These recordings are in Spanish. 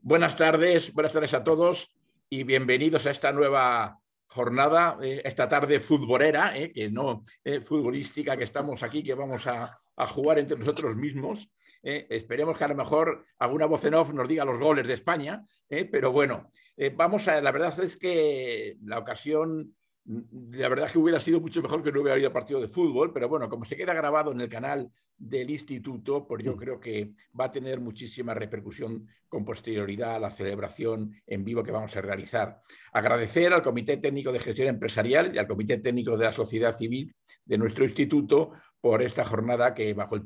Buenas tardes a todos y bienvenidos a esta nueva jornada, esta tarde futbolera, que no futbolística, que estamos aquí, que vamos a jugar entre nosotros mismos. Esperemos que a lo mejor alguna voz en off nos diga los goles de España, pero bueno, la verdad es que la ocasión, la verdad es que hubiera sido mucho mejor que no hubiera habido partido de fútbol, pero bueno, como se queda grabado en el canal del instituto, pues yo creo que va a tener muchísima repercusión con posterioridad a la celebración en vivo que vamos a realizar. Agradecer al Comité Técnico de Gestión Empresarial y al Comité Técnico de la Sociedad Civil de nuestro instituto por esta jornada que bajo el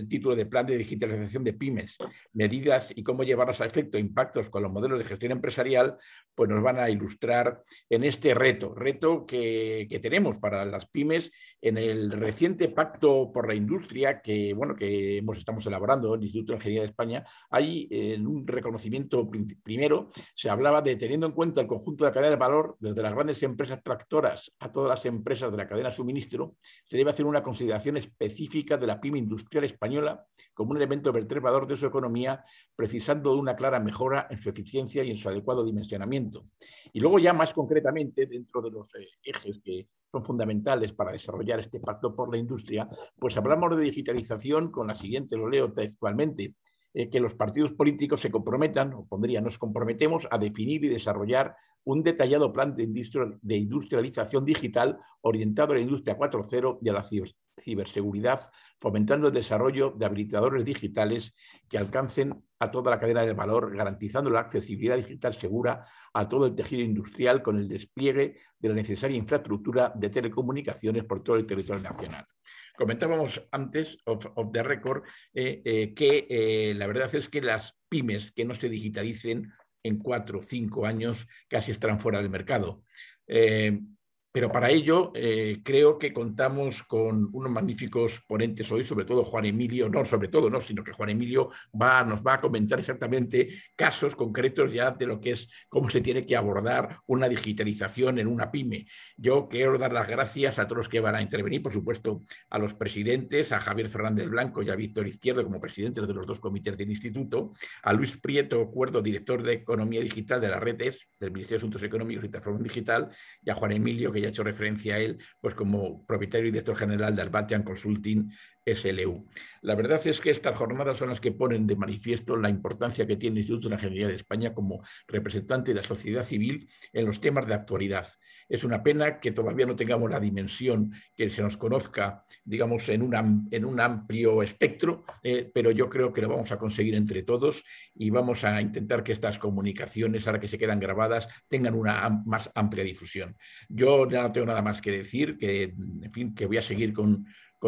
título de Plan de Digitalización de Pymes, medidas y cómo llevarlas a efecto impactos con los modelos de gestión empresarial, pues nos van a ilustrar en este reto que tenemos para las pymes en el reciente Pacto por la Industria que estamos elaborando en el Instituto de Ingeniería de España. Hay en un reconocimiento primero se hablaba de teniendo en cuenta el conjunto de la cadena de valor, desde las grandes empresas tractoras a todas las empresas de la cadena de suministro, se debe hacer una consideración específica de la pyme industrial española como un elemento vertebrador de su economía, precisando de una clara mejora en su eficiencia y en su adecuado dimensionamiento. Y luego ya más concretamente, dentro de los ejes que son fundamentales para desarrollar este pacto por la industria, pues hablamos de digitalización con la siguiente, lo leo textualmente, que los partidos políticos se comprometan, o pondría, nos comprometemos a definir y desarrollar un detallado plan de industrialización digital orientado a la industria 4.0 y a la ciberseguridad, fomentando el desarrollo de habilitadores digitales que alcancen a toda la cadena de valor, garantizando la accesibilidad digital segura a todo el tejido industrial con el despliegue de la necesaria infraestructura de telecomunicaciones por todo el territorio nacional. Comentábamos antes, off the record, que la verdad es que las pymes que no se digitalicen en 4 o 5 años casi estarán fuera del mercado. Pero para ello creo que contamos con unos magníficos ponentes hoy, sobre todo Juan Emilio, sino que Juan Emilio nos va a comentar exactamente casos concretos ya de lo que es, cómo se tiene que abordar una digitalización en una pyme. Yo quiero dar las gracias a todos los que van a intervenir, por supuesto a los presidentes, a Javier Fernández Blanco y a Víctor Izquierdo como presidentes de los 2 comités del instituto, a Luis Prieto Cuerdo, director de Economía Digital de la Redes, del Ministerio de Asuntos Económicos y Transformación Digital, y a Juan Emilio, que ya he hecho referencia a él, pues como propietario y director general de Albatian Consulting SLU. La verdad es que estas jornadas son las que ponen de manifiesto la importancia que tiene el Instituto de Ingeniería de España como representante de la sociedad civil en los temas de actualidad. Es una pena que todavía no tengamos la dimensión que se nos conozca, digamos, en un amplio espectro, pero yo creo que lo vamos a conseguir entre todos y vamos a intentar que estas comunicaciones, ahora que se quedan grabadas, tengan una más amplia difusión. Yo ya no tengo nada más que decir, que, en fin, que voy a seguir con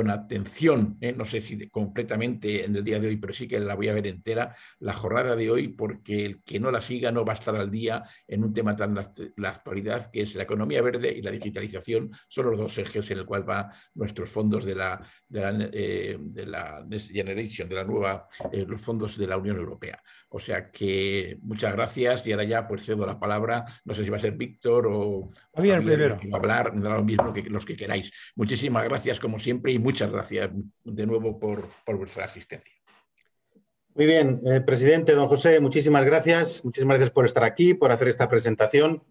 atención, no sé si completamente en el día de hoy, pero sí que la voy a ver entera, la jornada de hoy, porque el que no la siga no va a estar al día en un tema tan la actualidad, que es la economía verde y la digitalización, son los 2 ejes en el cual van nuestros fondos de la Next Generation, de la nueva, los fondos de la Unión Europea. O sea que muchas gracias y ahora ya pues cedo la palabra, no sé si va a ser Víctor o Javier primero. Que va a hablar, me da lo mismo que los que queráis. Muchísimas gracias como siempre y muchas gracias de nuevo por vuestra asistencia. Muy bien, presidente don José, muchísimas gracias por estar aquí, por hacer esta presentación.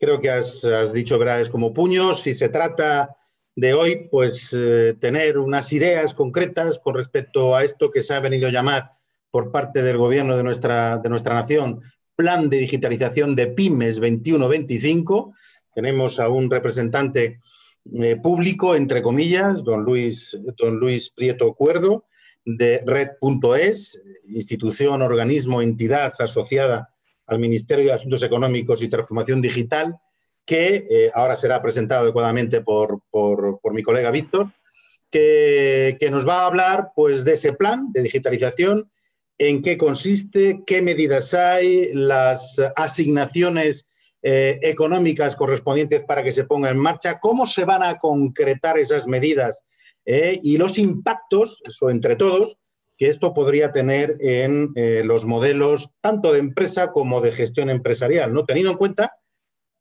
Creo que has dicho verdades como puños. Si se trata de hoy, pues tener unas ideas concretas con respecto a esto que se ha venido a llamar por parte del gobierno de nuestra nación, Plan de Digitalización de Pymes 21-25. Tenemos a un representante público, entre comillas, don Luis Prieto Cuerdo, de Red.es, institución, organismo, entidad asociada al Ministerio de Asuntos Económicos y Transformación Digital, que ahora será presentado adecuadamente por mi colega Víctor, que nos va a hablar pues, de ese plan de digitalización, en qué consiste, qué medidas hay, las asignaciones económicas correspondientes para que se ponga en marcha, cómo se van a concretar esas medidas y los impactos, eso entre todos, que esto podría tener en los modelos tanto de empresa como de gestión empresarial, ¿no? Teniendo en cuenta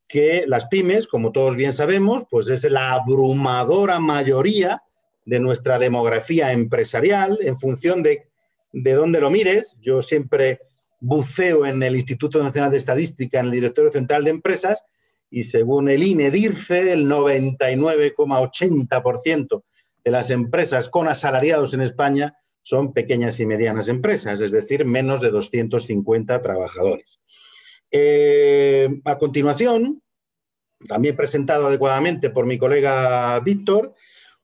que las pymes, como todos bien sabemos, pues es la abrumadora mayoría de nuestra demografía empresarial en función de dónde lo mires. Yo siempre buceo en el Instituto Nacional de Estadística, en el Directorio Central de Empresas, y según el INE-DIRCE, el 99,80% de las empresas con asalariados en España son pequeñas y medianas empresas, es decir, menos de 250 trabajadores. A continuación, también presentado adecuadamente por mi colega Víctor,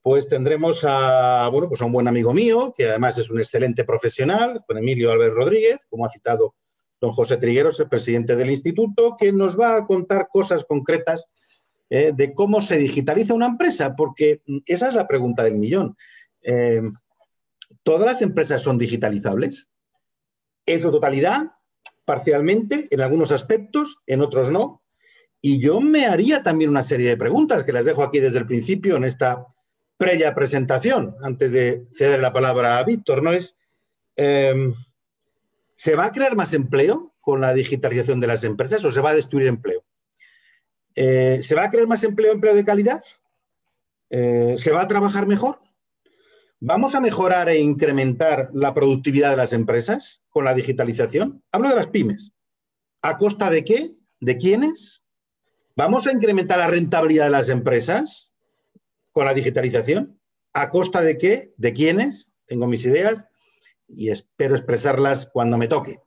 pues tendremos a un buen amigo mío, que además es un excelente profesional, con Emilio Álvarez Rodríguez, como ha citado don José Trigueros, el presidente del instituto, que nos va a contar cosas concretas de cómo se digitaliza una empresa, porque esa es la pregunta del millón. ¿Todas las empresas son digitalizables? ¿En su totalidad? Parcialmente, en algunos aspectos, en otros no. Y yo me haría también una serie de preguntas que las dejo aquí desde el principio en esta previa presentación, antes de ceder la palabra a Víctor, ¿no? ¿Se va a crear más empleo con la digitalización de las empresas o se va a destruir empleo? ¿Se va a crear más empleo de calidad? ¿Se va a trabajar mejor? ¿Vamos a mejorar e incrementar la productividad de las empresas con la digitalización? Hablo de las pymes. ¿A costa de qué? ¿De quiénes? ¿Vamos a incrementar la rentabilidad de las empresas con la digitalización? ¿A costa de qué? ¿De quiénes? Tengo mis ideas y espero expresarlas cuando me toque.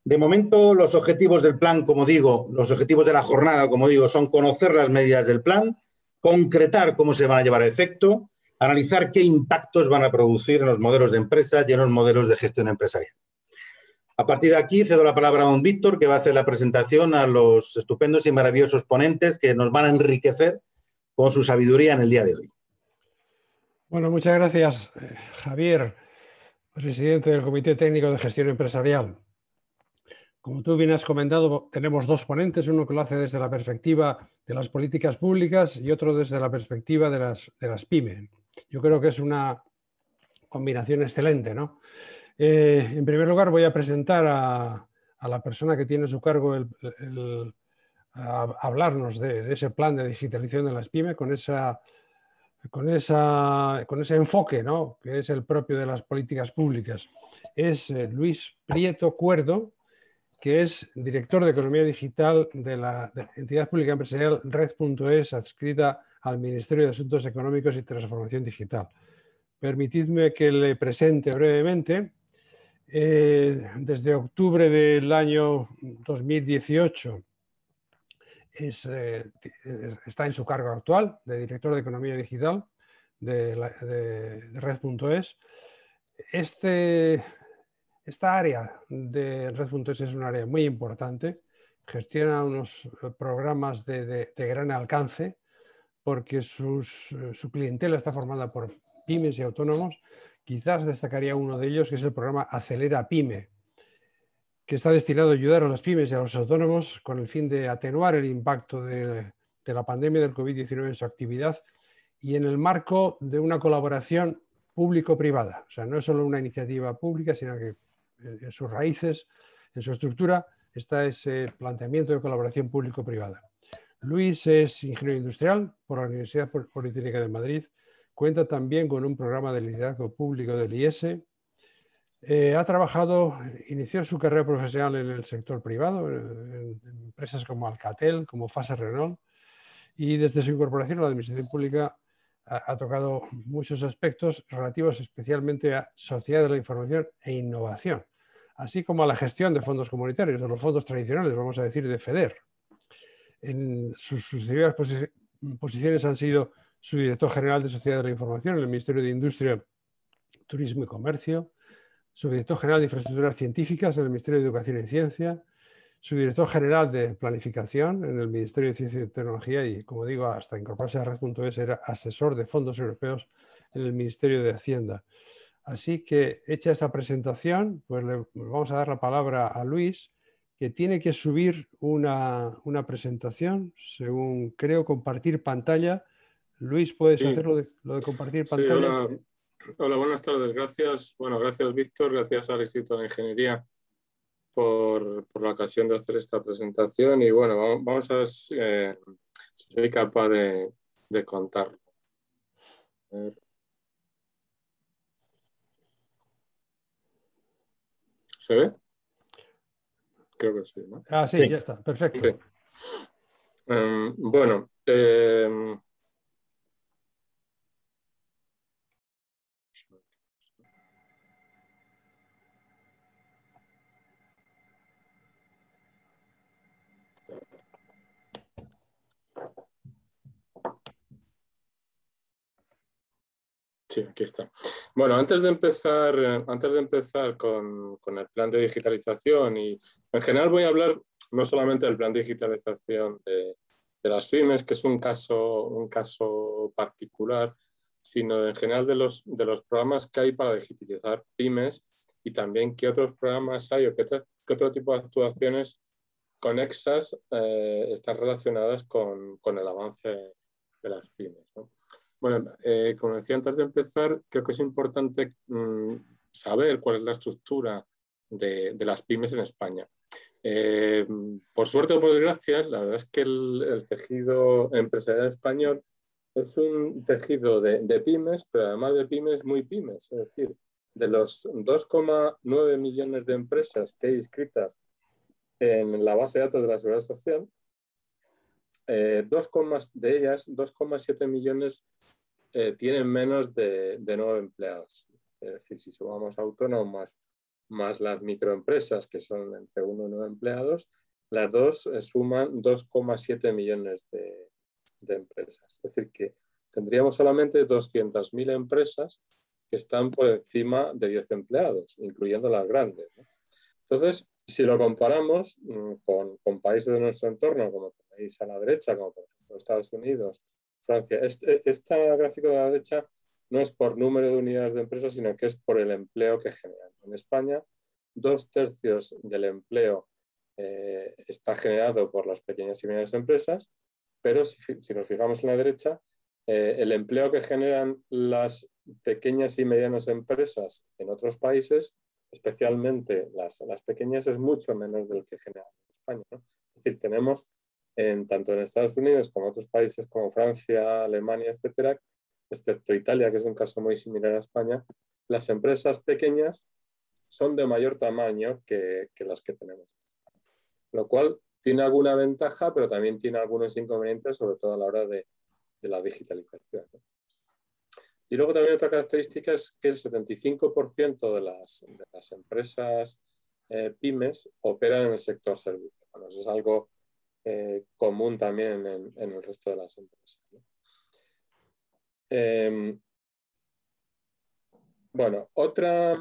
De momento, los objetivos del plan, como digo, los objetivos de la jornada, como digo, son conocer las medidas del plan, concretar cómo se van a llevar a efecto, analizar qué impactos van a producir en los modelos de empresas y en los modelos de gestión empresarial. A partir de aquí cedo la palabra a don Víctor, que va a hacer la presentación a los estupendos y maravillosos ponentes que nos van a enriquecer con su sabiduría en el día de hoy. Bueno, muchas gracias, Javier, presidente del Comité Técnico de Gestión Empresarial. Como tú bien has comentado, tenemos dos ponentes, uno que lo hace desde la perspectiva de las políticas públicas y otro desde la perspectiva de las pymes. Yo creo que es una combinación excelente, ¿no? En primer lugar, voy a presentar a la persona que tiene a su cargo a hablarnos de ese plan de digitalización de las pymes con ese enfoque, ¿no?, que es el propio de las políticas públicas. Es Luis Prieto Cuerdo, que es director de Economía Digital de la entidad pública empresarial Red.es, adscrita al Ministerio de Asuntos Económicos y Transformación Digital. Permitidme que le presente brevemente. Desde octubre del año 2018 está en su cargo actual de director de Economía Digital de Red.es. Esta área de Red.es es un área muy importante, gestiona unos programas de gran alcance porque su clientela está formada por pymes y autónomos. Quizás destacaría uno de ellos, que es el programa Acelera Pyme, que está destinado a ayudar a las pymes y a los autónomos con el fin de atenuar el impacto de la pandemia del COVID-19 en su actividad y en el marco de una colaboración público-privada. O sea, no es solo una iniciativa pública, sino que en sus raíces, en su estructura, está ese planteamiento de colaboración público-privada. Luis es ingeniero industrial por la Universidad Politécnica de Madrid, cuenta también con un programa de liderazgo público del IES. Inició su carrera profesional en el sector privado, en empresas como Alcatel, como Fase Renault, y desde su incorporación a la administración pública ha tocado muchos aspectos relativos especialmente a sociedad de la información e innovación, así como a la gestión de fondos comunitarios, de los fondos tradicionales, vamos a decir, de FEDER. En sus sucesivas posiciones han sido subdirector general de Sociedad de la Información en el Ministerio de Industria, Turismo y Comercio, subdirector general de Infraestructuras Científicas en el Ministerio de Educación y Ciencia, subdirector general de Planificación en el Ministerio de Ciencia y Tecnología y, como digo, hasta incorporarse a Red.es era asesor de fondos europeos en el Ministerio de Hacienda. Así que, hecha esta presentación, pues le vamos a dar la palabra a Luis, que tiene que subir una presentación, según creo, compartir pantalla. Luis, ¿puedes hacer lo de compartir pantalla? Sí, hola, buenas tardes. Gracias. Bueno, gracias, Víctor. Gracias al Instituto de Ingeniería por la ocasión de hacer esta presentación. Y bueno, vamos a ver si soy capaz de contarlo. ¿Se ve? creo que sí, ¿no? Ah, sí, Sí. ya está, perfecto. Okay. Bueno, sí, aquí está. Bueno, antes de empezar con el plan de digitalización y en general voy a hablar no solamente del plan de digitalización de las pymes, que es un caso particular, sino en general de los programas que hay para digitalizar pymes y también qué otros programas hay o qué otro tipo de actuaciones conexas están relacionadas con el avance de las pymes, ¿no? Bueno, como decía antes de empezar, creo que es importante saber cuál es la estructura de las pymes en España. Por suerte o por desgracia, la verdad es que el tejido empresarial español es un tejido de pymes, pero además de pymes, muy pymes. Es decir, de los 2,9 millones de empresas que hay inscritas en la base de datos de la Seguridad Social, de ellas, 2,7 millones tienen menos de 9 empleados. Es decir, si sumamos autónomos más las microempresas, que son entre 1 y 9 empleados, las dos suman 2,7 millones de empresas. Es decir, que tendríamos solamente 200.000 empresas que están por encima de 10 empleados, incluyendo las grandes, ¿no? Entonces, si lo comparamos con países de nuestro entorno, como tenéis a la derecha, como por ejemplo Estados Unidos, Francia, este gráfico de la derecha no es por número de unidades de empresas, sino que es por el empleo que generan. En España, 2/3 del empleo está generado por las pequeñas y medianas empresas, pero si nos fijamos en la derecha, el empleo que generan las pequeñas y medianas empresas en otros países, especialmente las pequeñas, es mucho menos del que genera en España, ¿no? Es decir, tenemos tanto en Estados Unidos como en otros países como Francia, Alemania, etcétera, excepto Italia, que es un caso muy similar a España, las empresas pequeñas son de mayor tamaño que las que tenemos. Lo cual tiene alguna ventaja, pero también tiene algunos inconvenientes, sobre todo a la hora de la digitalización, ¿no? Y luego también otra característica es que el 75% de las empresas pymes operan en el sector servicios. Bueno, eso es algo común también en el resto de las empresas, ¿no? Bueno, otra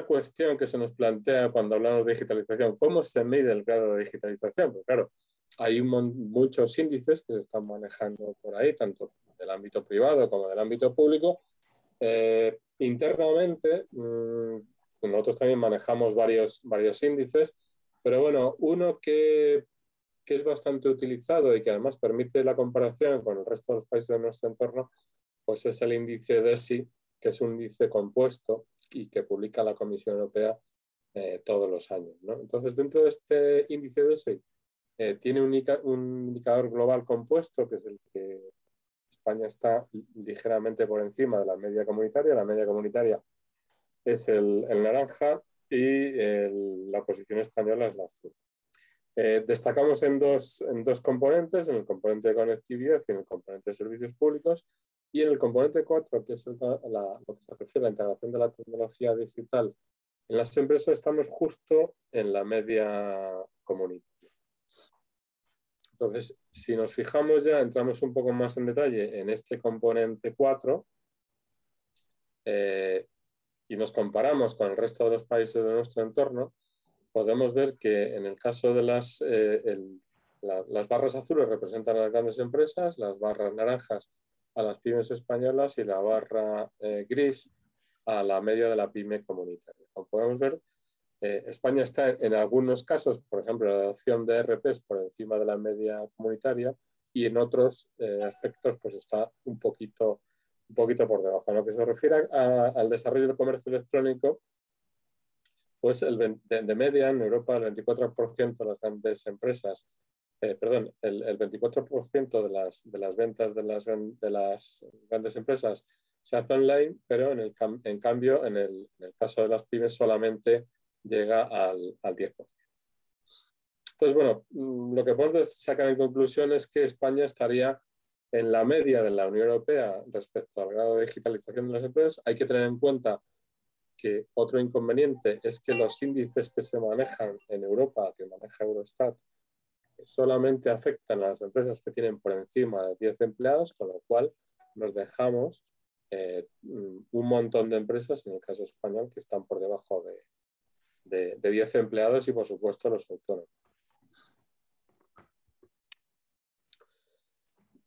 cuestión que se nos plantea cuando hablamos de digitalización, ¿cómo se mide el grado de digitalización? Pues claro, hay muchos índices que se están manejando por ahí, tanto del ámbito privado como del ámbito público. Internamente, nosotros también manejamos varios índices, pero bueno, uno que es bastante utilizado y que además permite la comparación con el resto de los países de nuestro entorno, pues es el índice DESI, que es un índice compuesto y que publica la Comisión Europea todos los años, ¿no? Entonces, dentro de este índice DESI tiene un indicador global compuesto, que es el que España está ligeramente por encima de la media comunitaria. La media comunitaria es el naranja y la posición española es la azul. Destacamos en dos componentes, en el componente de conectividad y en el componente de servicios públicos, y en el componente 4, que es lo que se refiere a la integración de la tecnología digital en las empresas, estamos justo en la media comunitaria. Entonces, si nos fijamos ya, entramos un poco más en detalle en este componente 4 y nos comparamos con el resto de los países de nuestro entorno, podemos ver que en el caso de las barras azules representan a las grandes empresas, las barras naranjas a las pymes españolas y la barra gris a la media de la pyme comunitaria. Como podemos ver, España está en algunos casos, por ejemplo, la adopción de ERPs por encima de la media comunitaria, y en otros aspectos pues está un poquito por debajo. En lo que se refiere al desarrollo del comercio electrónico, pues de media en Europa el 24% de las grandes empresas, el 24% de las ventas de las grandes empresas se hace online, pero en cambio en el caso de las pymes solamente llega al 10%. Entonces, bueno, lo que podemos sacar en conclusión es que España estaría en la media de la Unión Europea respecto al grado de digitalización de las empresas. Hay que tener en cuenta que otro inconveniente es que los índices que se manejan en Europa, que maneja Eurostat, solamente afectan a las empresas que tienen por encima de 10 empleados, con lo cual nos dejamos un montón de empresas, en el caso español, que están por debajo de 10 empleados y, por supuesto, los autónomos.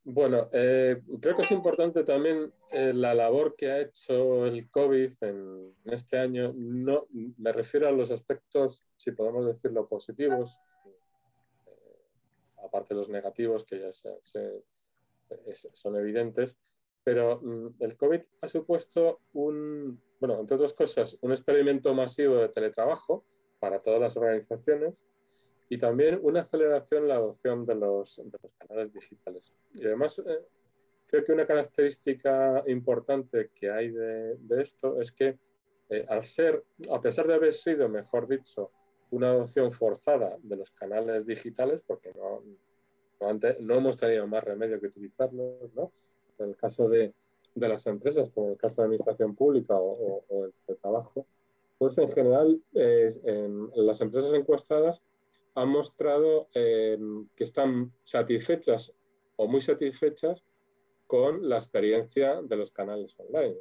Bueno, creo que es importante también la labor que ha hecho el COVID en este año. No, me refiero a los aspectos, si podemos decirlo, positivos, aparte de los negativos que ya son evidentes, pero el COVID ha supuesto bueno, entre otras cosas, un experimento masivo de teletrabajo para todas las organizaciones y también una aceleración en la adopción de los canales digitales. Y además, creo que una característica importante que hay de esto es que a pesar de haber sido, mejor dicho, una adopción forzada de los canales digitales, porque no hemos tenido más remedio que utilizarlos, ¿no? En el caso de las empresas, como en el caso de la administración pública o el teletrabajo, pues en general las empresas encuestadas han mostrado que están satisfechas o muy satisfechas con la experiencia de los canales online.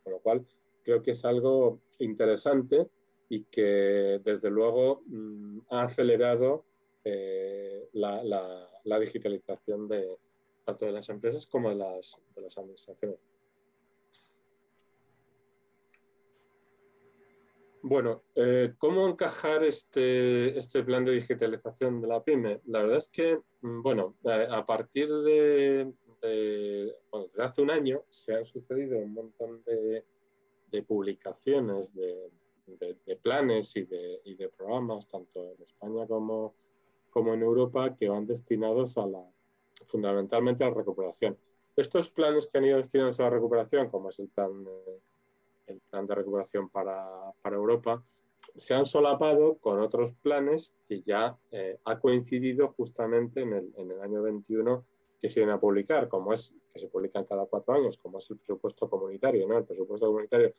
Con lo cual, creo que es algo interesante y que, desde luego, ha acelerado la digitalización tanto de las empresas como de las administraciones. Bueno, ¿cómo encajar este plan de digitalización de la PYME? La verdad es que, bueno, a partir bueno, desde hace un año se han sucedido un montón de publicaciones, de planes y de programas, tanto en España como en Europa, que van destinados fundamentalmente a la recuperación. Estos planes que han ido destinados a la recuperación, como es el plan de recuperación para Europa, se han solapado con otros planes que ya ha coincidido justamente en el año 21 que se iban a publicar, como es que se publican cada 4 años, como es el presupuesto comunitario, ¿no? El presupuesto comunitario,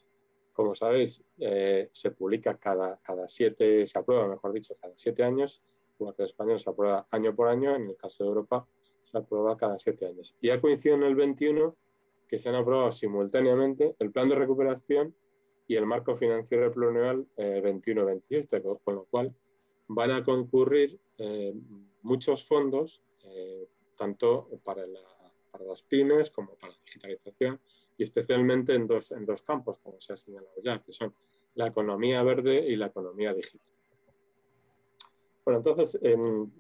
como sabéis, se publica se aprueba, mejor dicho, cada 7 años, igual que en España se aprueba año por año, en el caso de Europa se aprueba cada 7 años. Y ha coincidido en el 21 que se han aprobado simultáneamente el plan de recuperación y el marco financiero plurianual 21-27, con lo cual van a concurrir muchos fondos, tanto para las pymes como para la digitalización, y especialmente en dos campos, como se ha señalado ya, que son la economía verde y la economía digital. Bueno, entonces,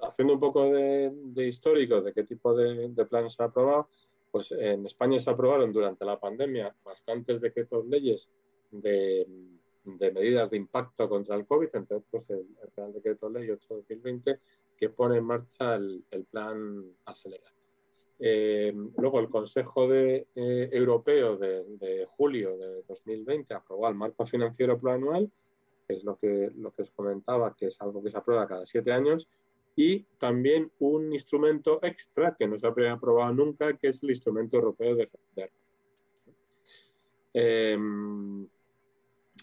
haciendo un poco de histórico de qué tipo de planes se han aprobado, pues en España se aprobaron durante la pandemia bastantes decretos leyes de medidas de impacto contra el COVID, entre otros el Real Decreto Ley 8/2020, que pone en marcha el plan Acelera. Luego el Consejo Europeo de julio de 2020 aprobó el marco financiero plurianual, que es lo que os comentaba, que es algo que se aprueba cada 7 años, y también un instrumento extra que no se había aprobado nunca, que es el Instrumento Europeo de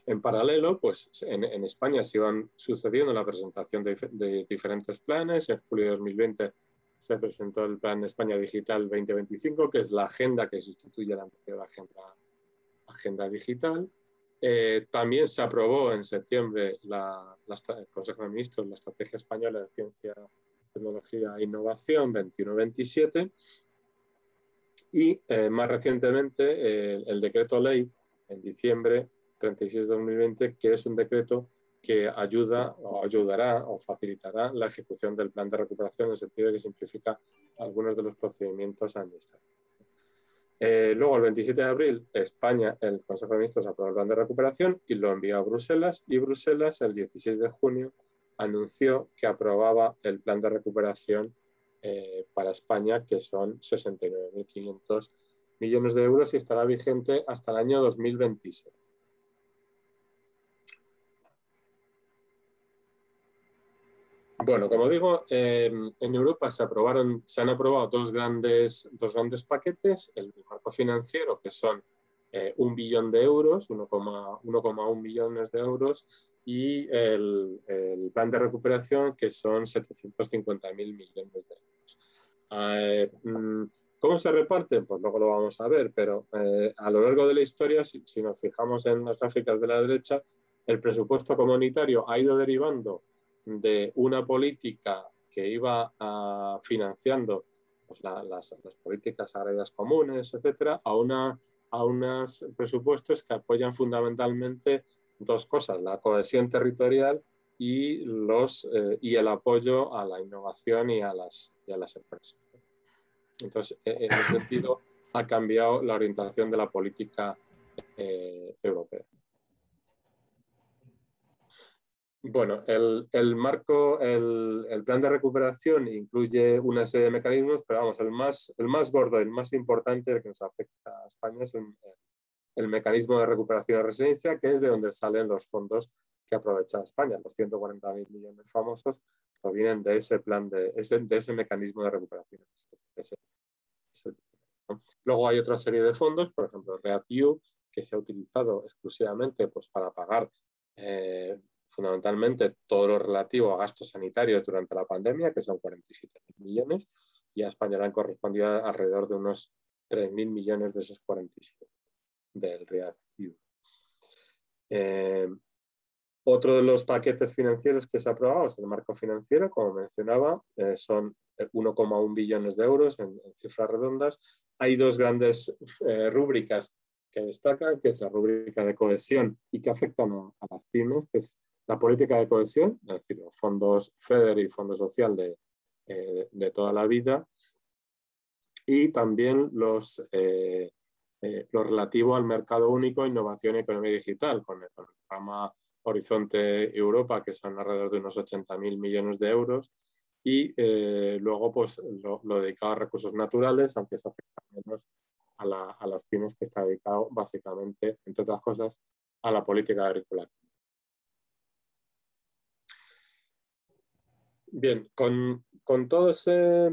En paralelo, pues en España se iban sucediendo la presentación de diferentes planes. En julio de 2020 se presentó el Plan España Digital 2025, que es la agenda que sustituye a la anterior agenda digital. También se aprobó en septiembre el Consejo de Ministros la Estrategia Española de Ciencia, Tecnología e Innovación 21-27 y más recientemente el Decreto Ley en diciembre 36/2020, que es un decreto que ayudará o facilitará la ejecución del plan de recuperación en el sentido de que simplifica algunos de los procedimientos administrativos. Luego, el 27 de abril, el Consejo de Ministros aprobó el plan de recuperación y lo envió a Bruselas, y Bruselas, el 16 de junio, anunció que aprobaba el plan de recuperación para España, que son 69.500 millones de euros y estará vigente hasta el año 2026. Bueno, como digo, en Europa se han aprobado dos grandes paquetes, el marco financiero, que son 1 billón de euros, 1,1 billones de euros, y el plan de recuperación, que son 750.000 millones de euros. ¿Cómo se reparten? Pues luego lo vamos a ver, pero a lo largo de la historia, si nos fijamos en las gráficas de la derecha, el presupuesto comunitario ha ido derivando de una política que iba financiando pues, las políticas agrarias comunes, etcétera, a unos presupuestos que apoyan fundamentalmente dos cosas: la cohesión territorial y el apoyo a la innovación y a las empresas. Entonces, en ese sentido, ha cambiado la orientación de la política europea. Bueno, el plan de recuperación incluye una serie de mecanismos, pero vamos, el más gordo, el más importante, el que nos afecta a España, es el mecanismo de recuperación y resiliencia, que es de donde salen los fondos que aprovecha España. Los 140.000 millones famosos provienen de ese plan, de ese mecanismo de recuperación. Luego hay otra serie de fondos, por ejemplo, REACT-EU, que se ha utilizado exclusivamente pues, para pagar fundamentalmente todo lo relativo a gastos sanitarios durante la pandemia, que son 47.000 millones, y a España le han correspondido alrededor de unos 3.000 millones de esos 47 del REACT-EU. Otro de los paquetes financieros que se ha aprobado es el marco financiero, como mencionaba, son 1,1 billones de euros en cifras redondas. Hay dos grandes rúbricas que destacan, que es la rúbrica de cohesión y que afectan a las pymes, que es la política de cohesión, es decir, los fondos FEDER y Fondo Social de toda la vida, y también lo relativo al mercado único, innovación y economía digital, con el programa Horizonte Europa, que son alrededor de unos 80.000 millones de euros, y luego pues, lo dedicado a recursos naturales, aunque eso afecta menos a las pymes, que está dedicado básicamente, entre otras cosas, a la política agrícola. Bien, con toda esa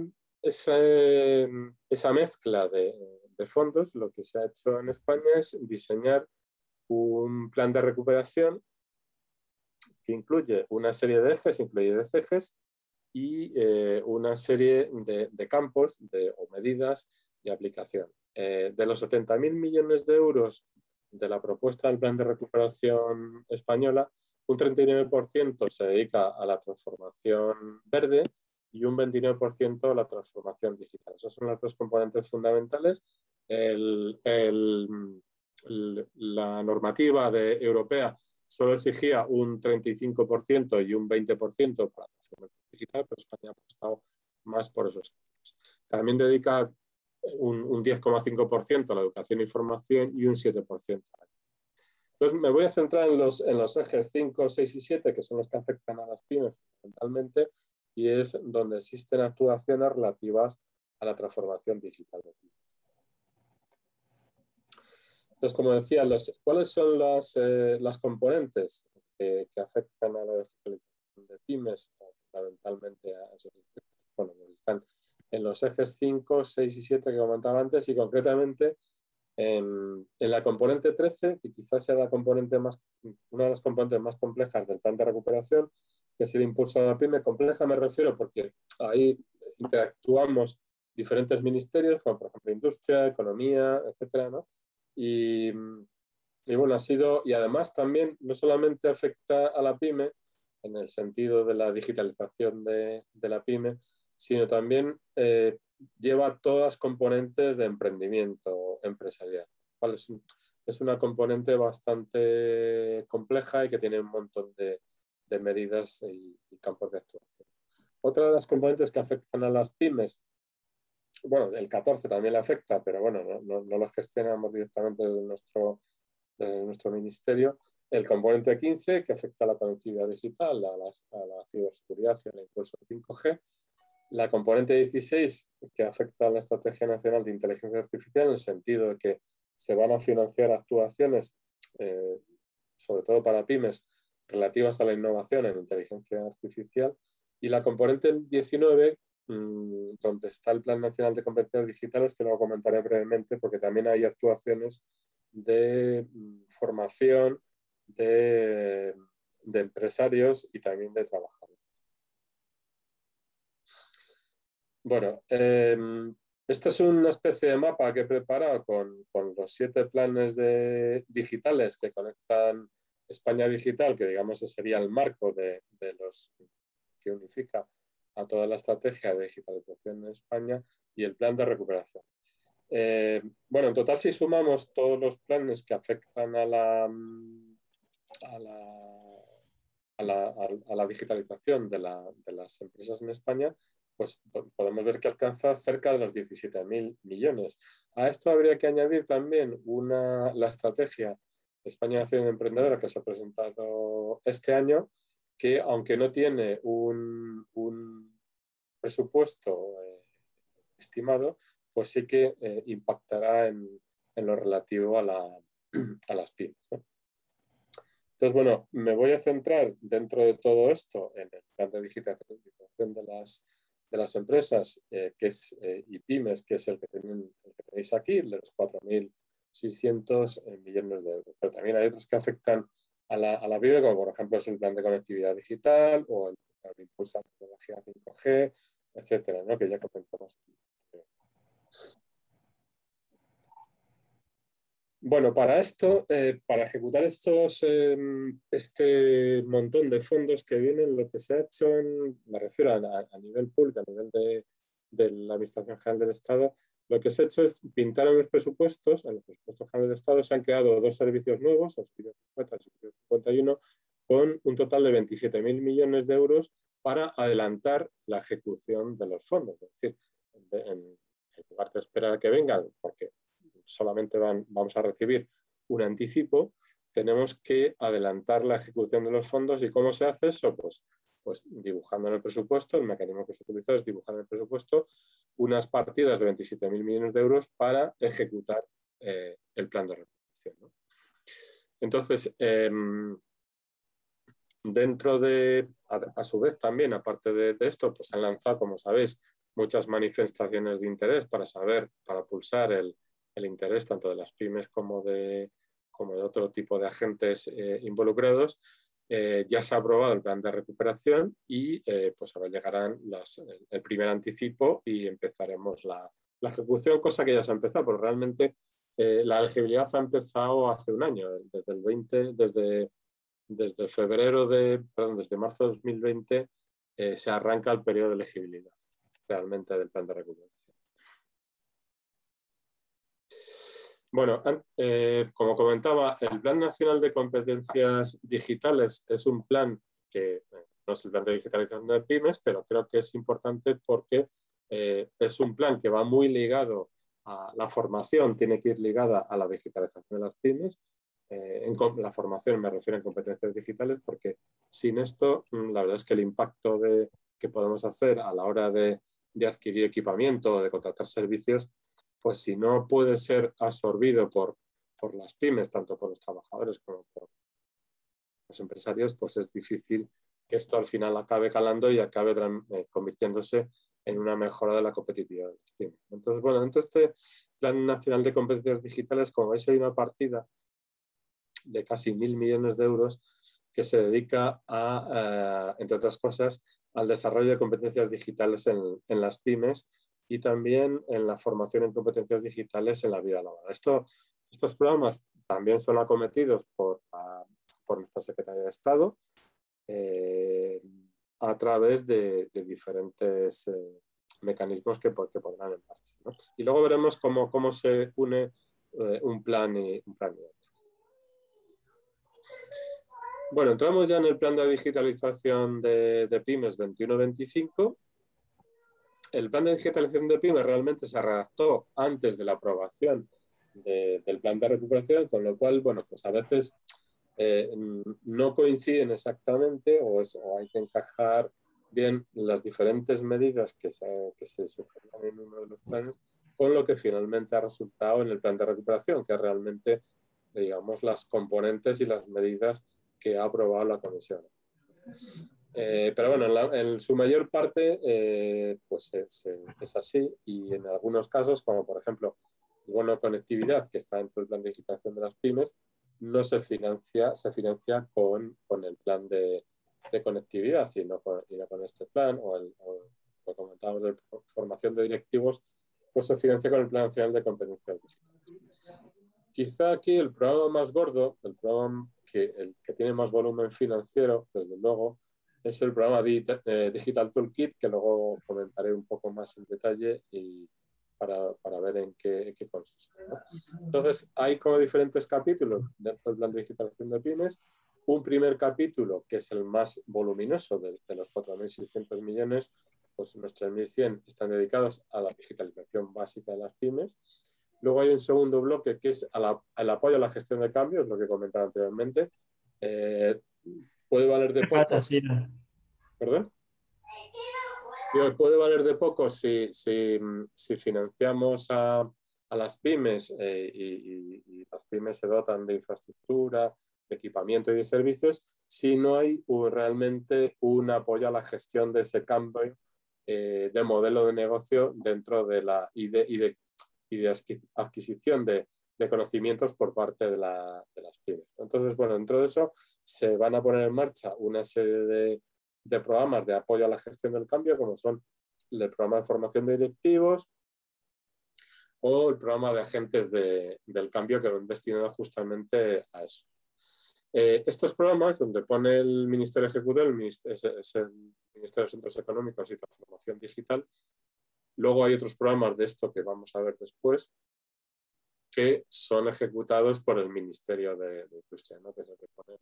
mezcla de fondos, lo que se ha hecho en España es diseñar un plan de recuperación que incluye una serie de ejes, y una serie de campos o medidas de aplicación. De los 70.000 millones de euros de la propuesta del plan de recuperación española, un 39% se dedica a la transformación verde y un 29% a la transformación digital. Esas son las dos componentes fundamentales. La normativa europea solo exigía un 35% y un 20% para la transformación digital, pero España ha apostado más por esos campos. También dedica un 10,5% a la educación y formación y un 7%. Entonces me voy a centrar en los ejes 5, 6 y 7, que son los que afectan a las pymes fundamentalmente, y es donde existen actuaciones relativas a la transformación digital de pymes. Entonces, como decía, ¿cuáles son las componentes que afectan a la digitalización de pymes? Fundamentalmente a esos aspectos. Bueno, están en los ejes 5, 6 y 7 que comentaba antes, y concretamente en la componente 13, que quizás sea una de las componentes más complejas del plan de recuperación, que es el impulso a la pyme. Compleja me refiero porque ahí interactuamos diferentes ministerios, como por ejemplo Industria, Economía, etcétera, ¿no? Y bueno, y además también no solamente afecta a la pyme en el sentido de la digitalización de la pyme, sino también lleva todas las componentes de emprendimiento empresarial. Es una componente bastante compleja y que tiene un montón de medidas y campos de actuación. Otra de las componentes que afectan a las pymes, bueno, el 14 también le afecta, pero bueno, no lo gestionamos directamente de nuestro ministerio. El componente 15, que afecta a la conectividad digital, a la ciberseguridad y al impulso 5G. La componente 16, que afecta a la Estrategia Nacional de Inteligencia Artificial, en el sentido de que se van a financiar actuaciones, sobre todo para pymes, relativas a la innovación en inteligencia artificial. Y la componente 19, donde está el Plan Nacional de Competencias Digitales, que lo comentaré brevemente, porque también hay actuaciones de formación de empresarios y también de trabajadores. Bueno, esta es una especie de mapa que he preparado con los 7 planes digitales que conectan España Digital, que digamos sería el marco de los que unifica a toda la estrategia de digitalización en España, y el plan de recuperación. Bueno, en total, si sumamos todos los planes que afectan a la digitalización de las empresas en España, pues podemos ver que alcanza cerca de los 17.000 millones. A esto habría que añadir también la estrategia España Nación Emprendedora, que se ha presentado este año, que aunque no tiene un presupuesto estimado, pues sí que impactará en lo relativo a las pymes, ¿no? Entonces, bueno, me voy a centrar dentro de todo esto en el plan de digitalización de las empresas, que es y pymes, que es el que tenéis aquí, de los 4.600 millones de euros. Pero también hay otros que afectan a la pyme, como por ejemplo es el plan de conectividad digital o el impulso a la tecnología 5G, etcétera, ¿no? Que ya comentamos. Bueno, para esto, para ejecutar este montón de fondos que vienen, lo que se ha hecho, me refiero a nivel público, a nivel de la Administración General del Estado, lo que se ha hecho es pintar en los presupuestos generales del Estado se han creado 2 servicios nuevos, el servicio 50 y el servicio 51, con un total de 27.000 millones de euros para adelantar la ejecución de los fondos. Es decir, en lugar de esperar a que vengan, porque solamente vamos a recibir un anticipo, tenemos que adelantar la ejecución de los fondos. ¿Y cómo se hace eso? Pues dibujando en el presupuesto, el mecanismo que se utiliza es dibujar en el presupuesto unas partidas de 27.000 millones de euros para ejecutar el plan de recuperación, ¿no? Entonces, dentro de, a su vez también, aparte de esto, pues han lanzado, como sabéis, muchas manifestaciones de interés para pulsar el interés tanto de las pymes como de otro tipo de agentes involucrados. Ya se ha aprobado el plan de recuperación y pues ahora llegarán el primer anticipo y empezaremos la ejecución, cosa que ya se ha empezado, pero realmente la elegibilidad ha empezado hace un año, desde marzo de 2020 se arranca el periodo de elegibilidad realmente del plan de recuperación. Bueno, como comentaba, el Plan Nacional de Competencias Digitales es un plan que no es el plan de digitalización de pymes, pero creo que es importante porque es un plan que va muy ligado a la formación, tiene que ir ligada a la digitalización de las pymes. En la formación me refiero a competencias digitales, porque sin esto, la verdad es que el impacto que podemos hacer a la hora de adquirir equipamiento o de contratar servicios, pues si no puede ser absorbido por las pymes, tanto por los trabajadores como por los empresarios, pues es difícil que esto al final acabe calando y acabe convirtiéndose en una mejora de la competitividad de las pymes. Entonces, bueno, dentro de este Plan Nacional de Competencias Digitales, como veis, hay una partida de casi 1.000 millones de euros que se dedica entre otras cosas, al desarrollo de competencias digitales en las pymes y también en la formación en competencias digitales en la vida laboral. Estos programas también son acometidos por nuestra Secretaría de Estado a través de diferentes mecanismos que pondrán en marcha, ¿no? Y luego veremos cómo se une un plan y otro. Bueno, entramos ya en el plan de digitalización de pymes 21-25. El plan de digitalización de pymes realmente se redactó antes de la aprobación del plan de recuperación, con lo cual, bueno, pues a veces no coinciden exactamente o hay que encajar bien las diferentes medidas que se sugerían en uno de los planes con lo que finalmente ha resultado en el plan de recuperación, que es realmente, digamos, las componentes y las medidas que ha aprobado la Comisión. Pero bueno, en su mayor parte pues es así, y en algunos casos, como por ejemplo el bono conectividad, que está dentro del plan de digitalización de las pymes, no se financia, se financia con el plan de conectividad y no con este plan, o lo comentábamos de formación de directivos, pues se financia con el Plan Nacional de Competencias Digitales. Quizá aquí el programa más gordo, el programa el que tiene más volumen financiero, desde luego, es el programa Digital Toolkit, que luego comentaré un poco más en detalle y para ver en qué consiste, ¿no? Entonces, hay como diferentes capítulos dentro del plan de digitalización de pymes. Un primer capítulo, que es el más voluminoso de los 4.600 millones, pues unos 3.100 están dedicados a la digitalización básica de las pymes. Luego hay un segundo bloque que es el apoyo a la gestión de cambios, lo que comentaba anteriormente. Puede valer de poco. ¿Perdón? Puede valer de poco si financiamos a las pymes y las pymes se dotan de infraestructura, de equipamiento y de servicios, si no hay realmente un apoyo a la gestión de ese cambio de modelo de negocio dentro de la y de adquisición de conocimientos por parte de las pymes. Entonces, bueno, dentro de eso se van a poner en marcha una serie de programas de apoyo a la gestión del cambio, como son el programa de formación de directivos o el programa de agentes del cambio, que van destinados justamente a eso. Estos programas, donde pone el Ministerio Ejecutivo, es el Ministerio de Asuntos Económicos y Transformación Digital. Luego hay otros programas de esto que vamos a ver después, que son ejecutados por el Ministerio de Industria, ¿no? Que es el que pone.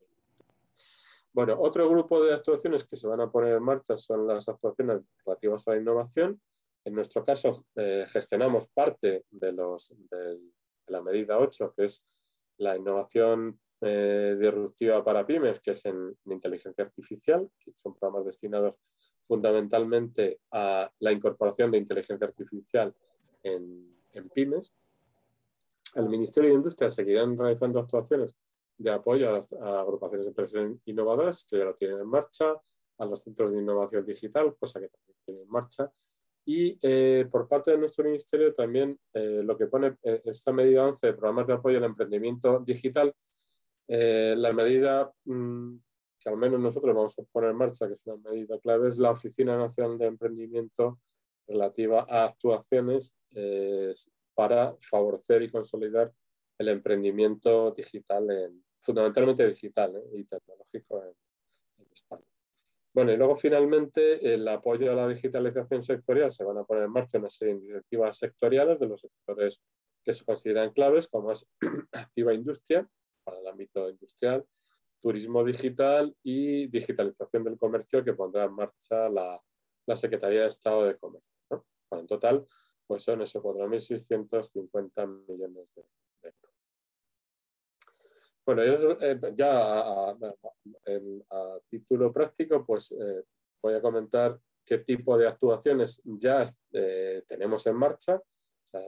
Bueno, otro grupo de actuaciones que se van a poner en marcha son las actuaciones relativas a la innovación. En nuestro caso, gestionamos parte de la medida 8, que es la innovación disruptiva para pymes, que es en inteligencia artificial, que son programas destinados fundamentalmente a la incorporación de inteligencia artificial en pymes. El Ministerio de Industria seguirán realizando actuaciones de apoyo a las agrupaciones de empresas innovadoras, esto ya lo tienen en marcha, a los centros de innovación digital, cosa que también tienen en marcha. Y por parte de nuestro ministerio también lo que pone esta medida 11 de programas de apoyo al emprendimiento digital, la medida que al menos nosotros vamos a poner en marcha, que es una medida clave, es la Oficina Nacional de Emprendimiento relativa a actuaciones para favorecer y consolidar el emprendimiento digital, fundamentalmente digital y tecnológico en España. Bueno, y luego finalmente el apoyo a la digitalización sectorial. Se van a poner en marcha una serie de iniciativas sectoriales de los sectores que se consideran claves, como es Activa Industria, para el ámbito industrial, turismo digital y digitalización del comercio, que pondrá en marcha la Secretaría de Estado de Comercio, ¿no? Bueno, en total, pues son esos 4.650 millones de euros. Bueno, ya a título práctico, pues voy a comentar qué tipo de actuaciones ya tenemos en marcha. O sea,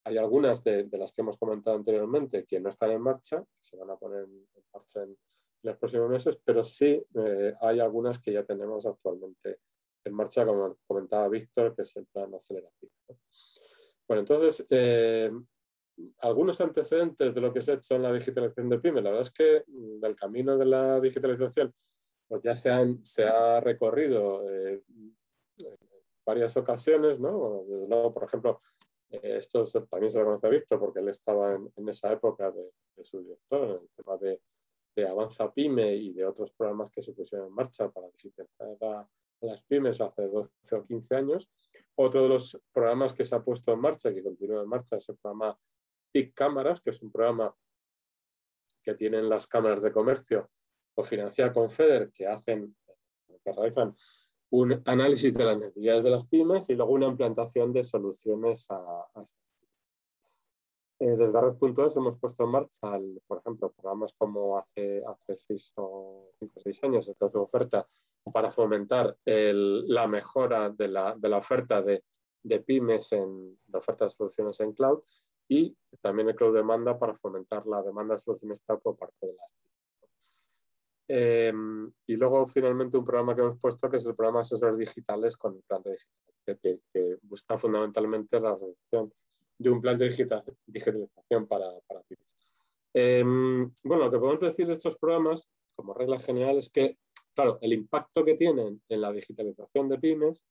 hay algunas de las que hemos comentado anteriormente que no están en marcha, que se van a poner en marcha en los próximos meses, pero sí hay algunas que ya tenemos actualmente en marcha, como comentaba Víctor, que es el plan acelerativo. Bueno, entonces, algunos antecedentes de lo que se ha hecho en la digitalización de pymes. La verdad es que del camino de la digitalización pues ya se ha recorrido en varias ocasiones, ¿no? Bueno, desde luego, por ejemplo, esto también se lo conoce a Víctor porque él estaba en esa época de su director, en el tema de Avanza Pyme y de otros programas que se pusieron en marcha para digitalizar a las pymes hace 12 o 15 años. Otro de los programas que se ha puesto en marcha y que continúa en marcha es el programa TIC Cámaras, que es un programa que tienen las cámaras de comercio o financiada con FEDER, que realizan un análisis de las necesidades de las pymes y luego una implantación de soluciones a estas. Desde Red.es hemos puesto en marcha, por ejemplo, programas como hace 6 o 5 o 6 años, el caso de oferta, para fomentar la mejora de la oferta de pymes de ofertas de soluciones en cloud, y también el Cloud Demanda para fomentar la demanda de soluciones cloud por parte de las pymes. Y luego, finalmente, un programa que hemos puesto, que es el programa Asesores Digitales con el plan de digitalización, que busca fundamentalmente la realización de un plan de digitalización para pymes. Bueno, lo que podemos decir de estos programas, como regla general, es que, claro, el impacto que tienen en la digitalización de pymes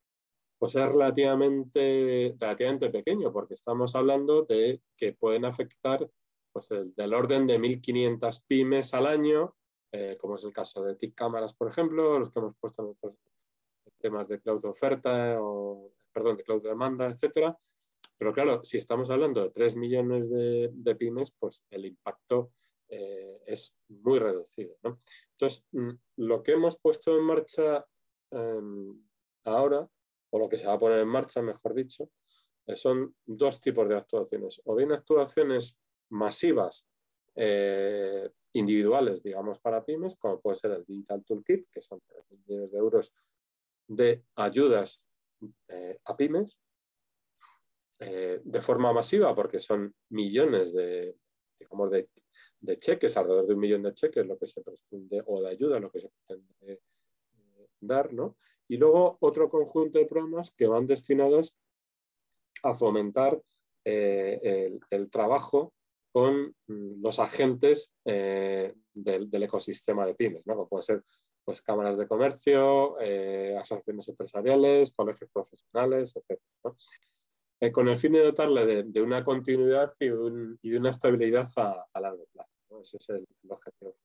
pues es relativamente pequeño, porque estamos hablando de que pueden afectar pues, del orden de 1.500 pymes al año, como es el caso de TIC Cámaras, por ejemplo, los que hemos puesto en otros temas de cloud de oferta, de cloud de demanda, etcétera. Pero claro, si estamos hablando de 3 millones de pymes, pues el impacto es muy reducido, ¿no? Entonces, lo que hemos puesto en marcha ahora, o lo que se va a poner en marcha, mejor dicho, son dos tipos de actuaciones. O bien actuaciones masivas, individuales, digamos, para pymes, como puede ser el Digital Toolkit, que son 3.000 millones de euros de ayudas a pymes, de forma masiva, porque son millones de cheques, alrededor de 1 millón de cheques, lo que se pretende, o de ayuda, lo que se pretende dar, ¿no? Y luego otro conjunto de programas que van destinados a fomentar el trabajo con los agentes del ecosistema de pymes, ¿no? Como puede ser pues, cámaras de comercio, asociaciones empresariales, colegios profesionales, etc., ¿no? Con el fin de dotarle de una continuidad y de una estabilidad a largo plazo, ¿no? Ese es el objetivo.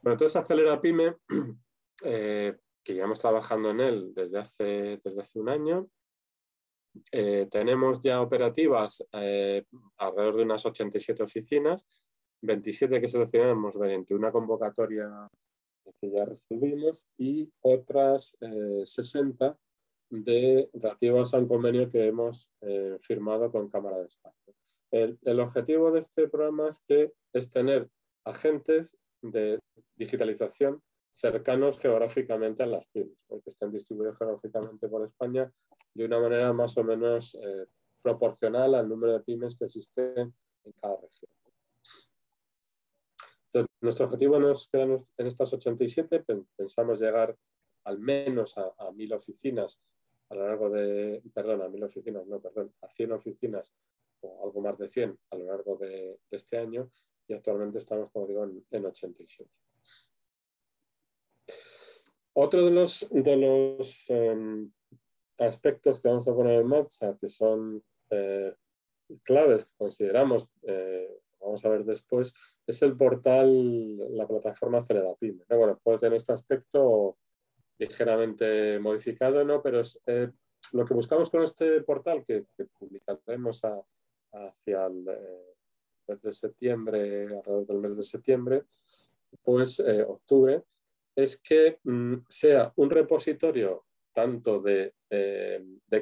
Bueno, entonces Acelera Pyme, que llevamos trabajando en él desde hace un año. Tenemos ya operativas alrededor de unas 87 oficinas, 27 que seleccionamos mediante una convocatoria que ya resolvimos y otras 60 relativas a un convenio que hemos firmado con Cámara de España. El objetivo de este programa es tener agentes de digitalización cercanos geográficamente a las pymes, que estén distribuidos geográficamente por España de una manera más o menos proporcional al número de pymes que existen en cada región. Entonces, nuestro objetivo no es quedarnos en estas 87, pensamos llegar al menos a 1.000 oficinas a lo largo de, a 100 oficinas o algo más de 100 a lo largo de este año, y actualmente estamos, como digo, en 87. Otro de los aspectos que vamos a poner en marcha, que son claves que consideramos, vamos a ver después, es el portal, la plataforma Acelera Pyme, ¿no? Bueno, puede tener este aspecto ligeramente modificado, ¿no? Pero es, lo que buscamos con este portal, que publicaremos hacia el mes de septiembre, alrededor del mes de septiembre, pues octubre, es que sea un repositorio tanto de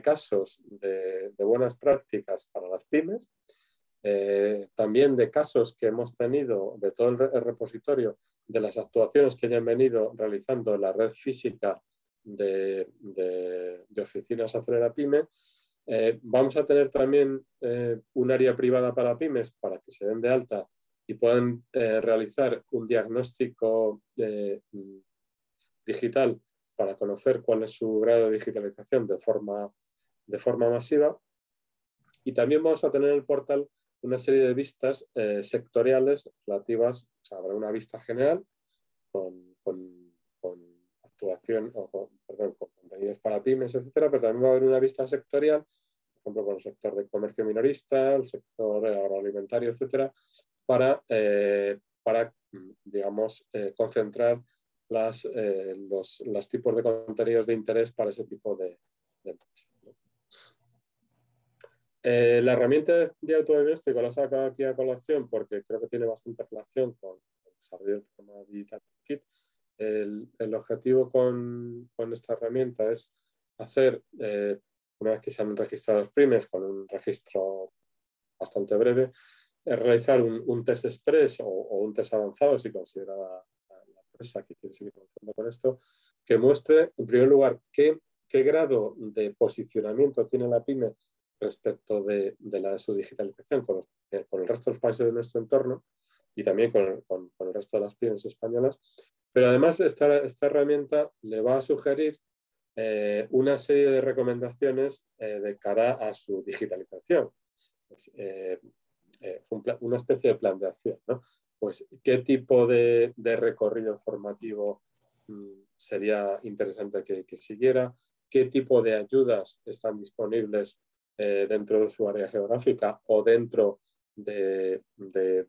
casos de buenas prácticas para las pymes, también de casos que hemos tenido de todo el repositorio de las actuaciones que hayan venido realizando la red física de oficinas Acelera Pyme. Vamos a tener también un área privada para pymes para que se den de alta y puedan realizar un diagnóstico digital para conocer cuál es su grado de digitalización de forma masiva. Y también vamos a tener en el portal una serie de vistas sectoriales relativas, o sea, habrá una vista general con actuación, con contenidos para pymes, etcétera, pero también va a haber una vista sectorial, por ejemplo, con el sector de comercio minorista, el sector agroalimentario, etcétera, para digamos, concentrar los tipos de contenidos de interés para ese tipo de empresas, ¿no? La herramienta de autodiagnóstico la saco aquí a colación porque creo que tiene bastante relación con el desarrollo del programa Digital Kit. El objetivo con esta herramienta es hacer, una vez que se han registrado los pymes, con un registro bastante breve, realizar un test express o un test avanzado, si considera la empresa que quiere seguir avanzando con esto, que muestre, en primer lugar, qué grado de posicionamiento tiene la pyme respecto de su digitalización con el resto de los países de nuestro entorno, y también con el resto de las pymes españolas. Pero además esta herramienta le va a sugerir una serie de recomendaciones de cara a su digitalización. Pues, una especie de plan de acción, ¿no? Pues qué tipo de recorrido formativo sería interesante que siguiera, qué tipo de ayudas están disponibles dentro de su área geográfica o dentro de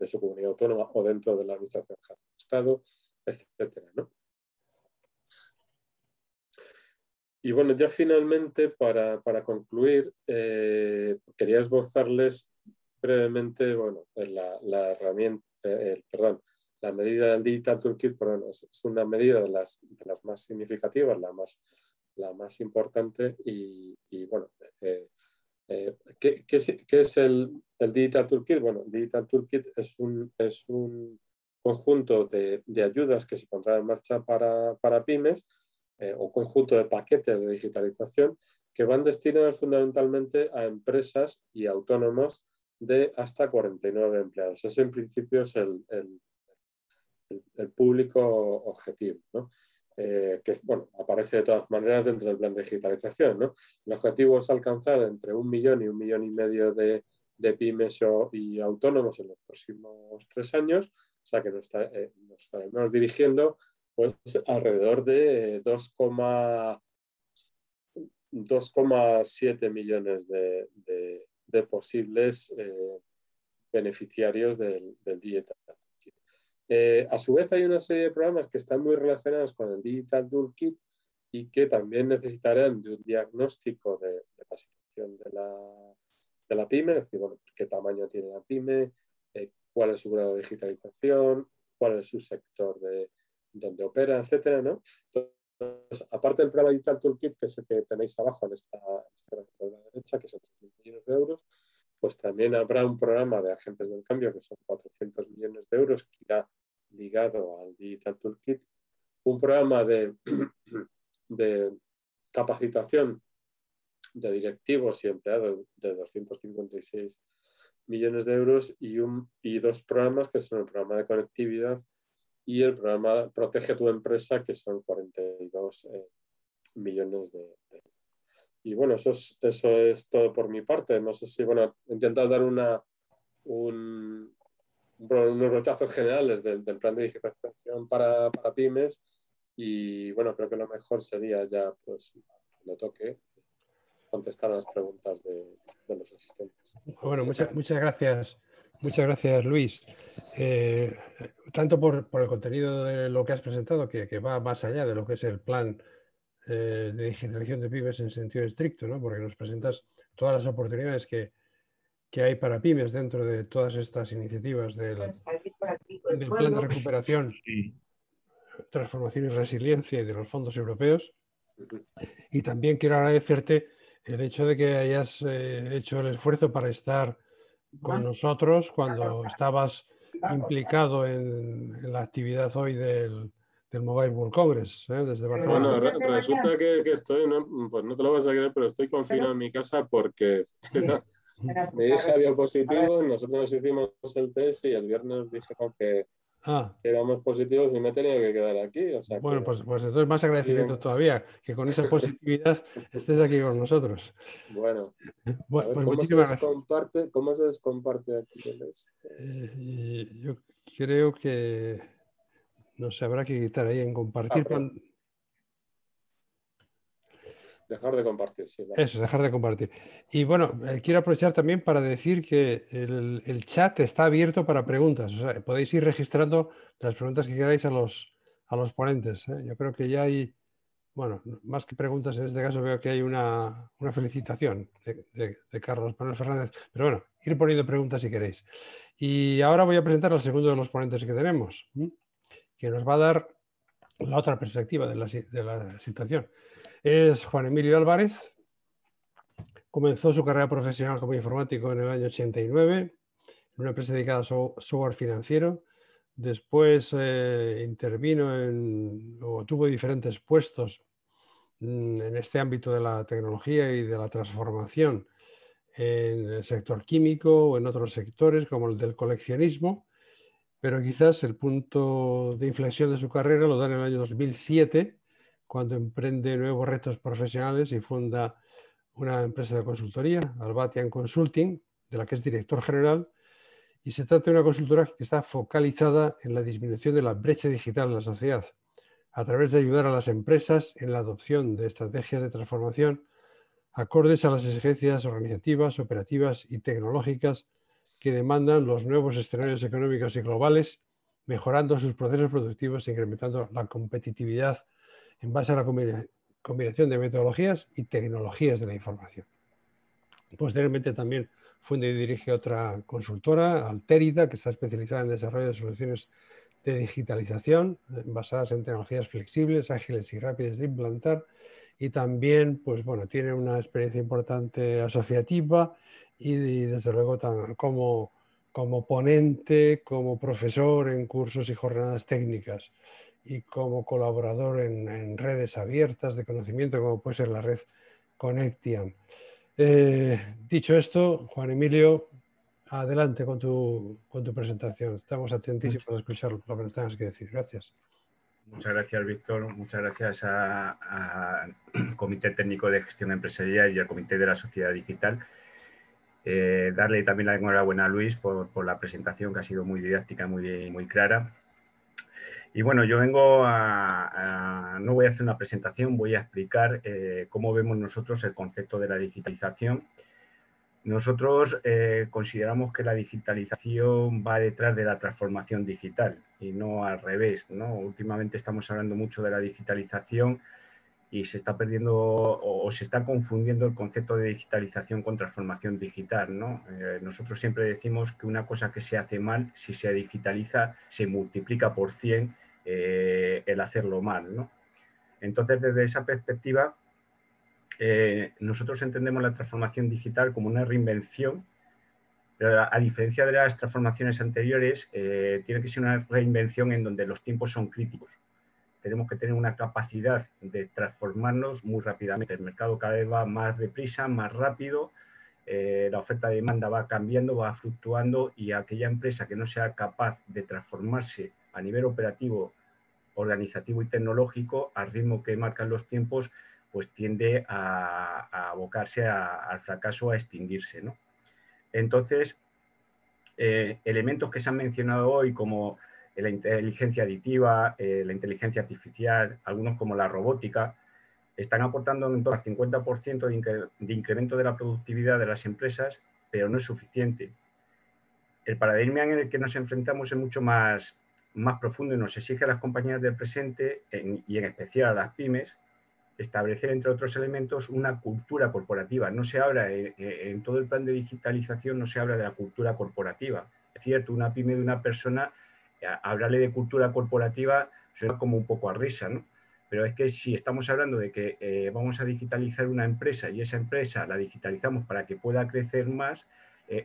su comunidad autónoma o dentro de la Administración General del Estado, etcétera, ¿no? Y bueno, ya finalmente, para concluir, quería esbozarles brevemente, bueno, la herramienta, la medida del Digital Toolkit, perdón, es una medida de las más significativas, la más importante y bueno, ¿qué es el Digital Toolkit? Bueno, el Digital Toolkit es un conjunto de ayudas que se pondrán en marcha para pymes, o conjunto de paquetes de digitalización que van destinados fundamentalmente a empresas y autónomos de hasta 49 empleados. Ese en principio es el público objetivo, ¿no? Que bueno, aparece de todas maneras dentro del plan de digitalización, ¿no? El objetivo es alcanzar entre 1 millón y 1,5 millones de pymes y autónomos en los próximos 3 años, o sea que nos estaremos dirigiendo pues alrededor de 2,7 millones de posibles beneficiarios del Digital Toolkit. A su vez hay una serie de programas que están muy relacionados con el Digital Toolkit y que también necesitarán de un diagnóstico de la situación de la pyme, es decir, bueno, qué tamaño tiene la pyme, cuál es su grado de digitalización, cuál es su sector donde opera, etcétera, ¿no? Entonces, aparte del programa Digital Toolkit, que es el que tenéis abajo en esta gráfica de la derecha, que son 3.000 millones de euros, pues también habrá un programa de agentes del cambio, que son 400 millones de euros, que irá ligado al Digital Toolkit, un programa de capacitación de directivos y empleados de 256 millones de euros y 2 programas que son el programa de conectividad y el programa Protege tu empresa, que son 42 millones de euros. Y bueno, eso es todo por mi parte. No sé si, bueno, he intentado dar unos brochazos generales del plan de digitalización para pymes y bueno, creo que lo mejor sería ya, pues, cuando toque, contestar a las preguntas de los asistentes. Bueno, muchas gracias. Muchas gracias, Luis. Tanto por el contenido de lo que has presentado, que va más allá de lo que es el plan de digitalización de pymes en sentido estricto, ¿no? Porque nos presentas todas las oportunidades que hay para pymes dentro de todas estas iniciativas del plan de recuperación, transformación y resiliencia y de los fondos europeos. Y también quiero agradecerte el hecho de que hayas hecho el esfuerzo para estar con nosotros cuando estabas implicado en la actividad hoy del Mobile World Congress, desde Barcelona. Bueno, resulta que estoy, pues no te lo vas a creer, pero estoy confinado en mi casa porque mi hija dio positivo, nosotros nos hicimos el test y el viernes dijeron que éramos positivos y me he tenido que quedar aquí. O sea, bueno, pues entonces más agradecimiento todavía, que con esa positividad estés aquí con nosotros. Bueno, pues muchísimas gracias. ¿Cómo se comparte aquí yo creo que no sé, habrá que quitar ahí en compartir. Dejar de compartir, sí. Vale. Eso, dejar de compartir. Y bueno, quiero aprovechar también para decir que el chat está abierto para preguntas. O sea, podéis ir registrando las preguntas que queráis a los ponentes. Yo creo que ya hay, bueno, más que preguntas, en este caso veo que hay una felicitación de Carlos Manuel Fernández. Pero bueno, ir poniendo preguntas si queréis. Y ahora voy a presentar al segundo de los ponentes que tenemos, que nos va a dar la otra perspectiva de la situación. Es Juan Emilio Álvarez. Comenzó su carrera profesional como informático en el año 89 en una empresa dedicada a software financiero. Después intervino o tuvo diferentes puestos en este ámbito de la tecnología y de la transformación en el sector químico o en otros sectores como el del coleccionismo. pero quizás el punto de inflexión de su carrera lo da en el año 2007, cuando emprende nuevos retos profesionales y funda una empresa de consultoría, Albatian Consulting, de la que es director general, y se trata de una consultora que está focalizada en la disminución de la brecha digital en la sociedad, a través de ayudar a las empresas en la adopción de estrategias de transformación acordes a las exigencias organizativas, operativas y tecnológicas que demandan los nuevos escenarios económicos y globales, mejorando sus procesos productivos e incrementando la competitividad en base a la combinación de metodologías y tecnologías de la información. Posteriormente también funda y dirige otra consultora, Alterida, que está especializada en desarrollo de soluciones de digitalización basadas en tecnologías flexibles, ágiles y rápidas de implantar. Y también, pues bueno, tiene una experiencia importante asociativa y desde luego como ponente, como profesor en cursos y jornadas técnicas y como colaborador en redes abiertas de conocimiento, como puede ser la red Connectiam. Dicho esto, Juan Emilio, adelante con tu presentación. Estamos atentísimos a escuchar lo que nos tengas que decir. Gracias. Muchas gracias, Víctor. Muchas gracias al Comité Técnico de Gestión Empresarial y al Comité de la Sociedad Digital. Darle también la enhorabuena a Luis por la presentación, que ha sido muy didáctica, muy clara. Y bueno, yo vengo no voy a hacer una presentación, voy a explicar cómo vemos nosotros el concepto de la digitalización. Nosotros consideramos que la digitalización va detrás de la transformación digital y no al revés, ¿no? Últimamente estamos hablando mucho de la digitalización y se está perdiendo o se está confundiendo el concepto de digitalización con transformación digital, ¿no? Nosotros siempre decimos que una cosa que se hace mal, si se digitaliza, se multiplica por 100 el hacerlo mal, ¿no? Entonces, desde esa perspectiva, nosotros entendemos la transformación digital como una reinvención, pero a diferencia de las transformaciones anteriores, tiene que ser una reinvención en donde los tiempos son críticos. Tenemos que tener una capacidad de transformarnos muy rápidamente. El mercado cada vez va más deprisa, más rápido, la oferta de demanda va cambiando, va fluctuando y aquella empresa que no sea capaz de transformarse a nivel operativo, organizativo y tecnológico al ritmo que marcan los tiempos, pues tiende a abocarse al fracaso, a extinguirse, ¿no? Entonces, elementos que se han mencionado hoy como la inteligencia aditiva, la inteligencia artificial, algunos como la robótica, están aportando en torno al 50% de incremento de la productividad de las empresas, pero no es suficiente. El paradigma en el que nos enfrentamos es mucho más profundo y nos exige a las compañías del presente y en especial a las pymes establecer, entre otros elementos, una cultura corporativa. No se habla, en todo el plan de digitalización no se habla de la cultura corporativa. Es cierto, una pyme de una persona, hablarle de cultura corporativa suena como un poco a risa, ¿no? Pero es que si estamos hablando de que vamos a digitalizar una empresa y esa empresa la digitalizamos para que pueda crecer más,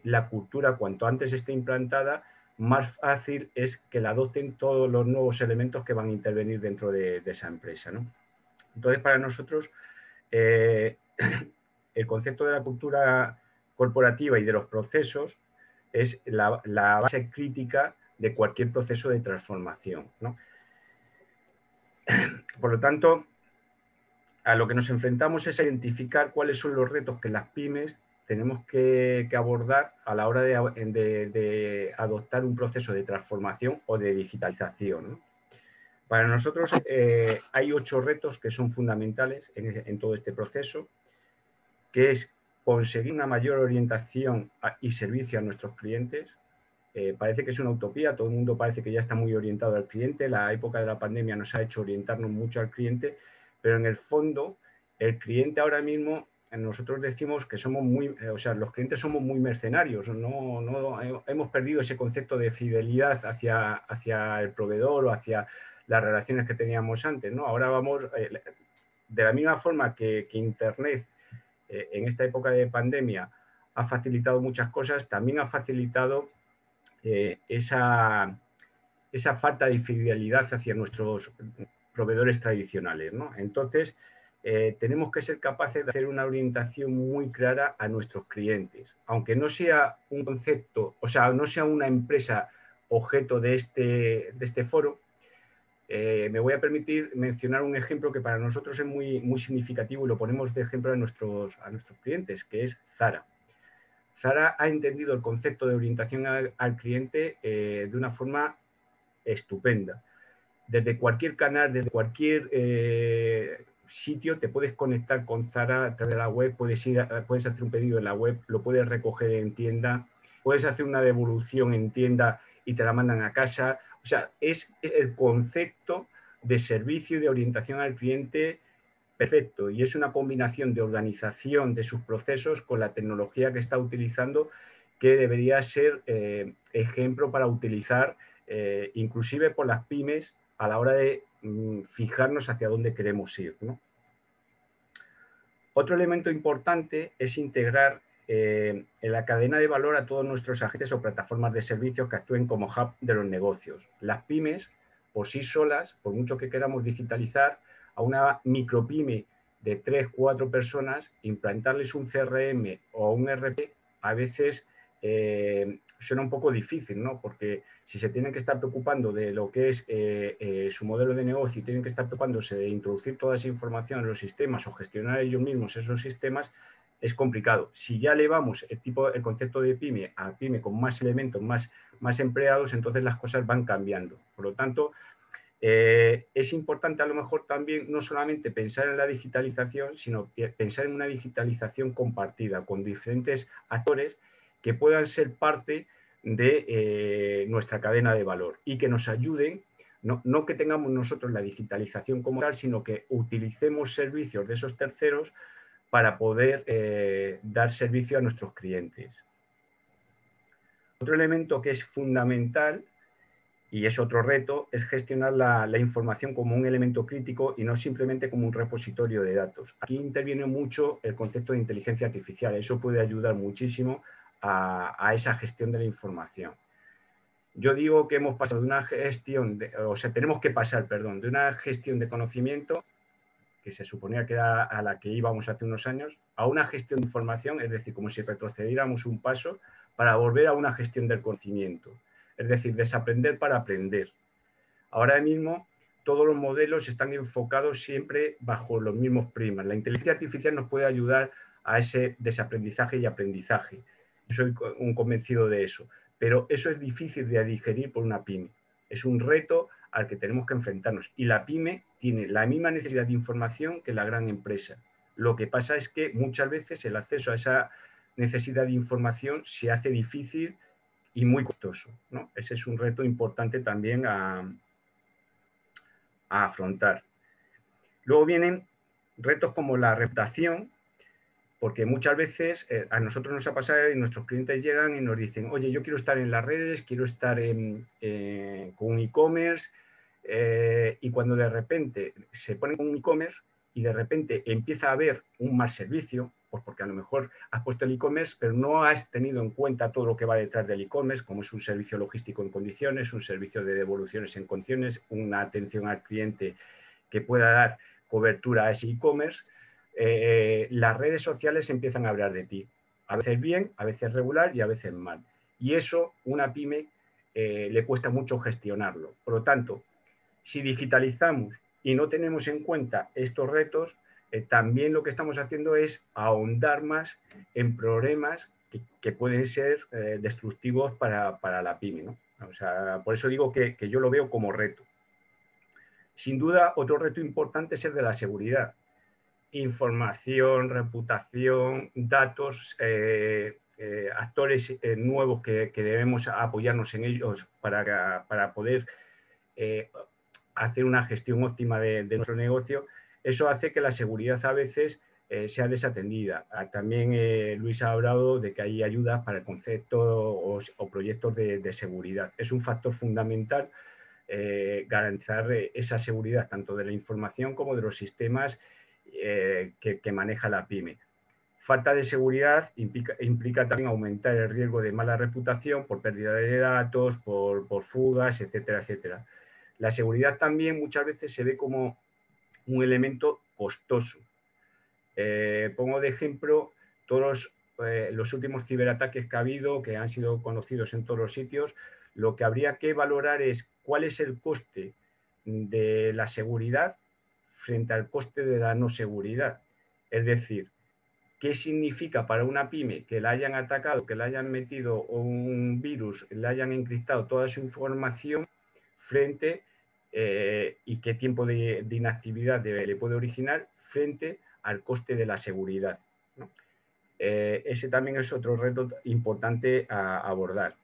la cultura, cuanto antes esté implantada, más fácil es que la adopten todos los nuevos elementos que van a intervenir dentro de esa empresa, ¿no? Entonces, para nosotros, el concepto de la cultura corporativa y de los procesos es la base crítica de cualquier proceso de transformación, ¿no? Por lo tanto, a lo que nos enfrentamos es a identificar cuáles son los retos que las pymes tenemos que abordar a la hora de adoptar un proceso de transformación o de digitalización, ¿no? Para nosotros hay 8 retos que son fundamentales en todo este proceso, que es conseguir una mayor orientación y servicio a nuestros clientes. Parece que es una utopía, todo el mundo parece que ya está muy orientado al cliente, la época de la pandemia nos ha hecho orientarnos mucho al cliente, pero en el fondo el cliente ahora mismo, nosotros decimos que somos los clientes somos muy mercenarios, no hemos perdido ese concepto de fidelidad hacia el proveedor o hacia las relaciones que teníamos antes, ¿no? Ahora vamos, de la misma forma que Internet en esta época de pandemia ha facilitado muchas cosas, también ha facilitado esa falta de fidelidad hacia nuestros proveedores tradicionales, ¿no? Entonces, tenemos que ser capaces de hacer una orientación muy clara a nuestros clientes, aunque no sea un concepto, o sea, no sea una empresa objeto de este foro, me voy a permitir mencionar un ejemplo que para nosotros es muy significativo y lo ponemos de ejemplo a nuestros clientes, que es Zara. Zara ha entendido el concepto de orientación al cliente de una forma estupenda. Desde cualquier canal, desde cualquier sitio, te puedes conectar con Zara a través de la web, puedes hacer un pedido en la web, lo puedes recoger en tienda, puedes hacer una devolución en tienda y te la mandan a casa. O sea, es el concepto de servicio y de orientación al cliente perfecto, y es una combinación de organización de sus procesos con la tecnología que está utilizando, que debería ser ejemplo para utilizar inclusive por las pymes a la hora de fijarnos hacia dónde queremos ir, ¿no? Otro elemento importante es integrar en la cadena de valor a todos nuestros agentes o plataformas de servicios que actúen como hub de los negocios. Las pymes, por sí solas, por mucho que queramos digitalizar, a una micropyme de 3 o 4 personas, implantarles un CRM o un ERP a veces suena un poco difícil, ¿no? Porque si se tienen que estar preocupando de lo que es su modelo de negocio y tienen que estar preocupándose de introducir toda esa información en los sistemas o gestionar ellos mismos esos sistemas, es complicado. Si ya elevamos el concepto de pyme a pyme con más elementos, más empleados, entonces las cosas van cambiando. Por lo tanto, es importante a lo mejor también no solamente pensar en la digitalización, sino pensar en una digitalización compartida con diferentes actores que puedan ser parte de nuestra cadena de valor y que nos ayuden, no que tengamos nosotros la digitalización como tal, sino que utilicemos servicios de esos terceros para poder dar servicio a nuestros clientes. Otro elemento que es fundamental y es otro reto, es gestionar la información como un elemento crítico y no simplemente como un repositorio de datos. Aquí interviene mucho el concepto de inteligencia artificial. Eso puede ayudar muchísimo a esa gestión de la información. Yo digo que hemos pasado de una gestión, tenemos que pasar, perdón, de una gestión de conocimiento, que se suponía que era a la que íbamos hace unos años, a una gestión de información, es decir, como si retrocediéramos un paso para volver a una gestión del conocimiento. Es decir, desaprender para aprender. Ahora mismo, todos los modelos están enfocados siempre bajo los mismos prismas. La inteligencia artificial nos puede ayudar a ese desaprendizaje y aprendizaje. Soy un convencido de eso. Pero eso es difícil de digerir por una pyme. Es un reto al que tenemos que enfrentarnos. Y la pyme tiene la misma necesidad de información que la gran empresa. Lo que pasa es que muchas veces el acceso a esa necesidad de información se hace difícil y muy costoso, ¿no? Ese es un reto importante también a afrontar. Luego vienen retos como la reputación, porque muchas veces a nosotros nos ha pasado y nuestros clientes llegan y nos dicen, oye, yo quiero estar en las redes, quiero estar con e-commerce, y cuando de repente se ponen con un e-commerce y de repente empieza a haber un mal servicio, pues porque a lo mejor has puesto el e-commerce, pero no has tenido en cuenta todo lo que va detrás del e-commerce, como es un servicio logístico en condiciones, un servicio de devoluciones en condiciones, una atención al cliente que pueda dar cobertura a ese e-commerce. Las redes sociales empiezan a hablar de ti. A veces bien, a veces regular y a veces mal. Y eso, una pyme, le cuesta mucho gestionarlo. Por lo tanto, si digitalizamos y no tenemos en cuenta estos retos, también lo que estamos haciendo es ahondar más en problemas que pueden ser destructivos para la pyme, ¿no? O sea, por eso digo que yo lo veo como reto. Sin duda, otro reto importante es el de la seguridad. Información, reputación, datos, actores nuevos que debemos apoyarnos en ellos para poder hacer una gestión óptima de nuestro negocio. Eso hace que la seguridad a veces sea desatendida. También Luis ha hablado de que hay ayudas para el concepto o proyectos de seguridad. Es un factor fundamental garantizar esa seguridad tanto de la información como de los sistemas que maneja la pyme. Falta de seguridad implica también aumentar el riesgo de mala reputación por pérdida de datos, por fugas, etcétera, etcétera. La seguridad también muchas veces se ve como un elemento costoso. Pongo de ejemplo todos los últimos ciberataques que ha habido, que han sido conocidos en todos los sitios, lo que habría que valorar es cuál es el coste de la seguridad frente al coste de la no seguridad. Es decir, ¿qué significa para una pyme que la hayan atacado, que le hayan metido un virus, le hayan encriptado toda su información frente y qué tiempo de inactividad le puede originar frente al coste de la seguridad, ¿no? Ese también es otro reto importante a abordar.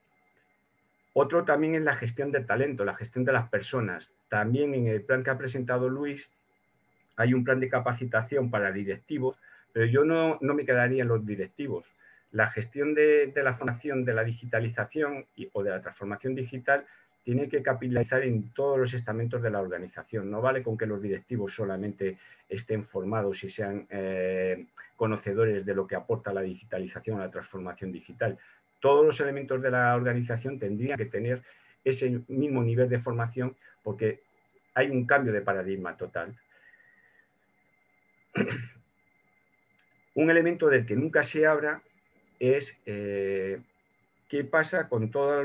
Otro también es la gestión del talento, la gestión de las personas. También en el plan que ha presentado Luis hay un plan de capacitación para directivos, pero yo no me quedaría en los directivos. La gestión de la formación, de la digitalización o de la transformación digital tiene que capitalizar en todos los estamentos de la organización. No vale con que los directivos solamente estén formados y sean conocedores de lo que aporta la digitalización a la transformación digital. Todos los elementos de la organización tendrían que tener ese mismo nivel de formación porque hay un cambio de paradigma total. Un elemento del que nunca se habla es qué pasa con toda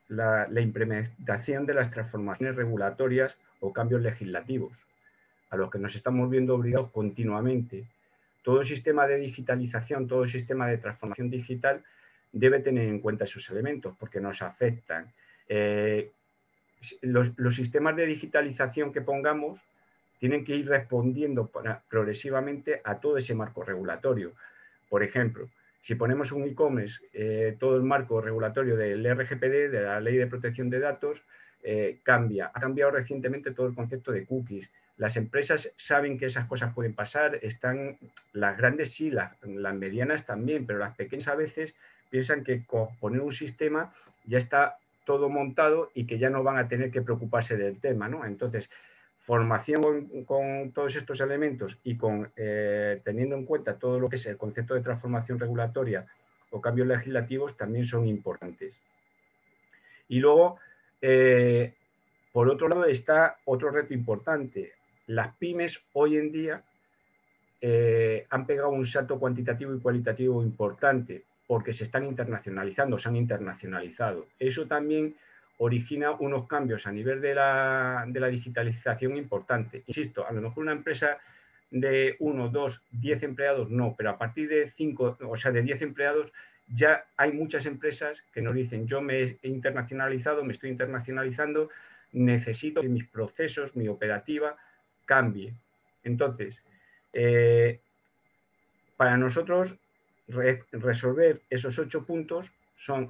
la implementación de las transformaciones regulatorias o cambios legislativos, a los que nos estamos viendo obligados continuamente. Todo sistema de digitalización, todo sistema de transformación digital debe tener en cuenta esos elementos porque nos afectan. Los sistemas de digitalización que pongamos tienen que ir respondiendo progresivamente a todo ese marco regulatorio. Por ejemplo, si ponemos un e-commerce, todo el marco regulatorio del RGPD, de la Ley de Protección de Datos, cambia. Ha cambiado recientemente todo el concepto de cookies. Las empresas saben que esas cosas pueden pasar, las grandes sí, las medianas también, pero las pequeñas a veces piensan que con poner un sistema ya está todo montado y que ya no van a tener que preocuparse del tema, ¿no? Entonces, formación con todos estos elementos y teniendo en cuenta todo lo que es el concepto de transformación regulatoria o cambios legislativos también son importantes. Y luego, por otro lado, está otro reto importante. Las pymes hoy en día han pegado un salto cuantitativo y cualitativo importante porque se están internacionalizando, se han internacionalizado. Eso también origina unos cambios a nivel de la digitalización importante. Insisto, a lo mejor una empresa de 1, 2, 10 empleados no, pero a partir de 5, o sea, de 10 empleados ya hay muchas empresas que nos dicen yo me he internacionalizado, me estoy internacionalizando, necesito que mis procesos, mi operativa cambie. Entonces, para nosotros resolver esos 8 puntos,